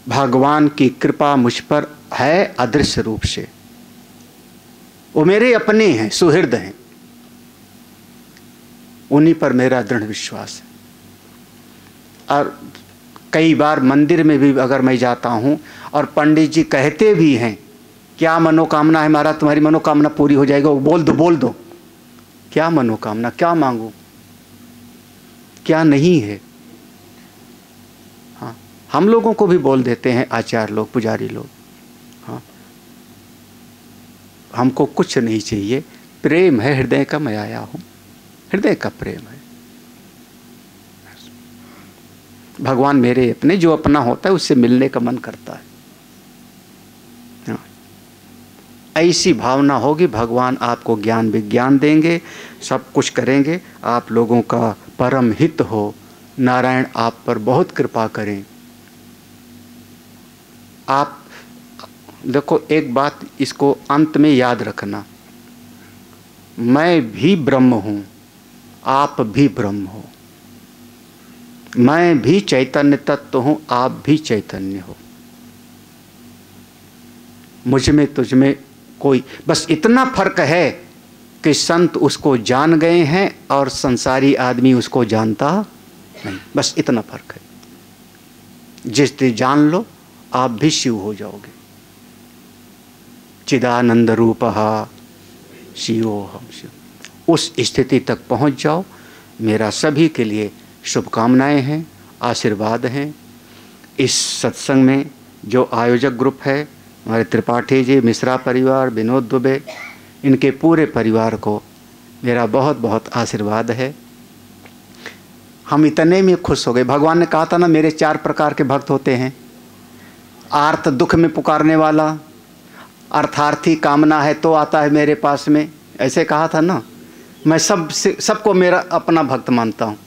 Speaker 3: भगवान की कृपा मुझ पर है अदृश्य रूप से, वो मेरे अपने हैं, सुहृद हैं, उन्हीं पर मेरा दृढ़ विश्वास है। और कई बार मंदिर में भी अगर मैं जाता हूं और पंडित जी कहते भी हैं क्या मनोकामना है महाराज, तुम्हारी मनोकामना पूरी हो जाएगी, बोल दो बोल दो। क्या मनोकामना, क्या मांगू, क्या नहीं है। हाँ, हम लोगों को भी बोल देते हैं आचार्य लोग, पुजारी लोग। हाँ, हमको कुछ नहीं चाहिए, प्रेम है हृदय का, मैं आया हूँ, हृदय का प्रेम है। भगवान मेरे अपने, जो अपना होता है उससे मिलने का मन करता है। ऐसी भावना होगी, भगवान आपको ज्ञान विज्ञान देंगे, सब कुछ करेंगे, आप लोगों का परम हित हो, नारायण आप पर बहुत कृपा करें। आप देखो एक बात, इसको अंत में याद रखना, मैं भी ब्रह्म हूँ, आप भी ब्रह्म हो, मैं भी चैतन्य तत्व हूँ, आप भी चैतन्य हो, मुझ में तुझ में कोई, बस इतना फर्क है कि संत उसको जान गए हैं और संसारी आदमी उसको जानता नहीं, बस इतना फर्क है। जिस दिन जान लो आप भी शिव हो जाओगे। चिदानंद रूपः शिवोहम शिव, उस स्थिति तक पहुंच जाओ। मेरा सभी के लिए शुभकामनाएं हैं, आशीर्वाद हैं। इस सत्संग में जो आयोजक ग्रुप है, हमारे त्रिपाठी जी, मिश्रा परिवार, विनोद दुबे, इनके पूरे परिवार को मेरा बहुत बहुत आशीर्वाद है। हम इतने में खुश हो गए। भगवान ने कहा था ना, मेरे 4 प्रकार के भक्त होते हैं। आर्त दुख में पुकारने वाला, अर्थार्थी, कामना है तो आता है मेरे पास में, ऐसे कहा था ना। मैं सबको मेरा अपना भक्त मानता हूँ।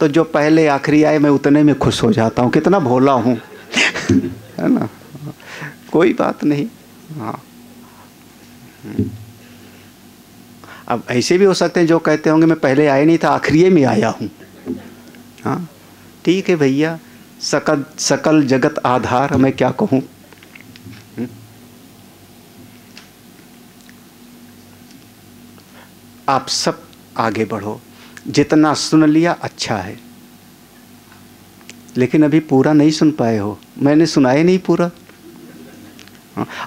Speaker 3: तो जो पहले आखिरी आए मैं उतने में खुश हो जाता हूँ, कितना भोला हूँ है ना, कोई बात नहीं। हाँ, अब ऐसे भी हो सकते हैं जो कहते होंगे मैं पहले आया नहीं था, आखिरी में आया हूँ। हाँ ठीक है भैया, सकल जगत आधार, मैं क्या कहूँ। आप सब आगे बढ़ो, जितना सुन लिया अच्छा है, लेकिन अभी पूरा नहीं सुन पाए हो, मैंने सुनाया नहीं पूरा।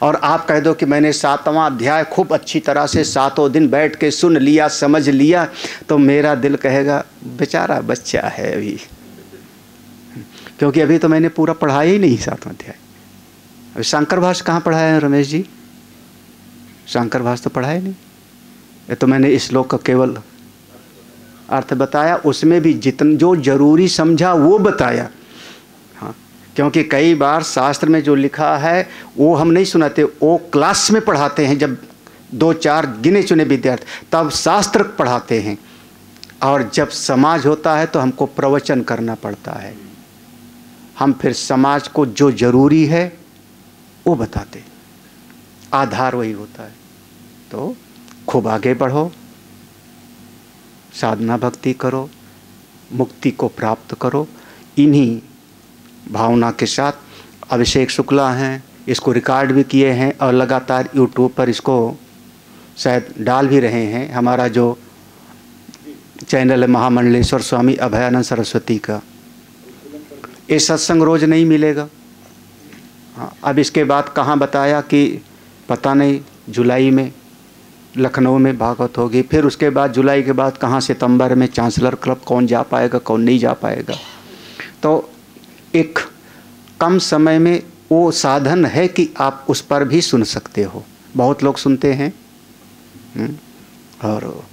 Speaker 3: और आप कह दो कि मैंने 7वां अध्याय खूब अच्छी तरह से 7 दिन बैठ के सुन लिया, समझ लिया, तो मेरा दिल कहेगा बेचारा बच्चा है अभी, क्योंकि अभी तो मैंने पूरा पढ़ाया ही नहीं 7वां अध्याय। अभी शंकर भाष्य कहाँ पढ़ाया है रमेश जी? शंकर भाष्य तो पढ़ाया नहीं, ये तो मैंने इस श्लोक का केवल अर्थ बताया, उसमें भी जितना जो जरूरी समझा वो बताया। हाँ, क्योंकि कई बार शास्त्र में जो लिखा है वो हम नहीं सुनाते, वो क्लास में पढ़ाते हैं, जब 2-4 गिने चुने विद्यार्थी, तब शास्त्र पढ़ाते हैं, और जब समाज होता है तो हमको प्रवचन करना पड़ता है। हम फिर समाज को जो जरूरी है वो बताते, आधार वही होता है। तो खूब आगे बढ़ो, साधना भक्ति करो, मुक्ति को प्राप्त करो। इन्हीं भावना के साथ अभिषेक शुक्ला हैं, इसको रिकॉर्ड भी किए हैं और लगातार यूट्यूब पर इसको शायद डाल भी रहे हैं। हमारा जो चैनल है महामंडलेश्वर स्वामी अभयानंद सरस्वती का, ये सत्संग रोज नहीं मिलेगा। हाँ, अब इसके बाद कहाँ बताया कि पता नहीं, जुलाई में लखनऊ में भागवत होगी, फिर उसके बाद जुलाई के बाद कहाँ सितंबर में चांसलर क्लब, कौन जा पाएगा कौन नहीं जा पाएगा। तो एक कम समय में वो साधन है कि आप उस पर भी सुन सकते हो, बहुत लोग सुनते हैं। और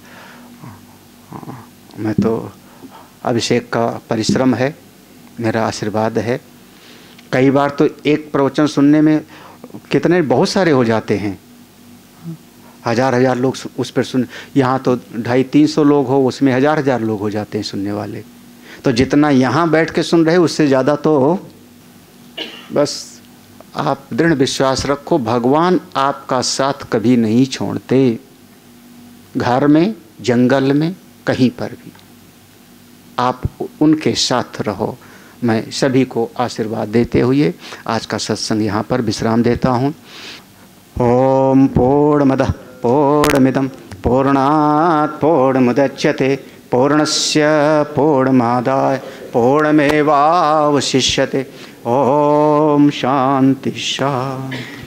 Speaker 3: मैं तो अभिषेक का परिश्रम है, मेरा आशीर्वाद है। कई बार तो एक प्रवचन सुनने में कितने बहुत सारे हो जाते हैं, 1000-1000 लोग उस पर सुन। यहाँ तो 250-300 लोग हो, उसमें 1000-1000 लोग हो जाते हैं सुनने वाले। तो जितना यहाँ बैठ के सुन रहे उससे ज़्यादा तो बस आप दृढ़ विश्वास रखो, भगवान आपका साथ कभी नहीं छोड़ते। घर में, जंगल में, कहीं पर भी आप उनके साथ रहो। मैं सभी को आशीर्वाद देते हुए आज का सत्संग यहाँ पर विश्राम देता हूँ। ओम पूर्णमदः पूर्णमिदं पूर्णात् पूर्णमुदच्यते पूर्णस्य पूर्णमादाय पूर्णमेवावशिष्यते। ओम शांति शांति।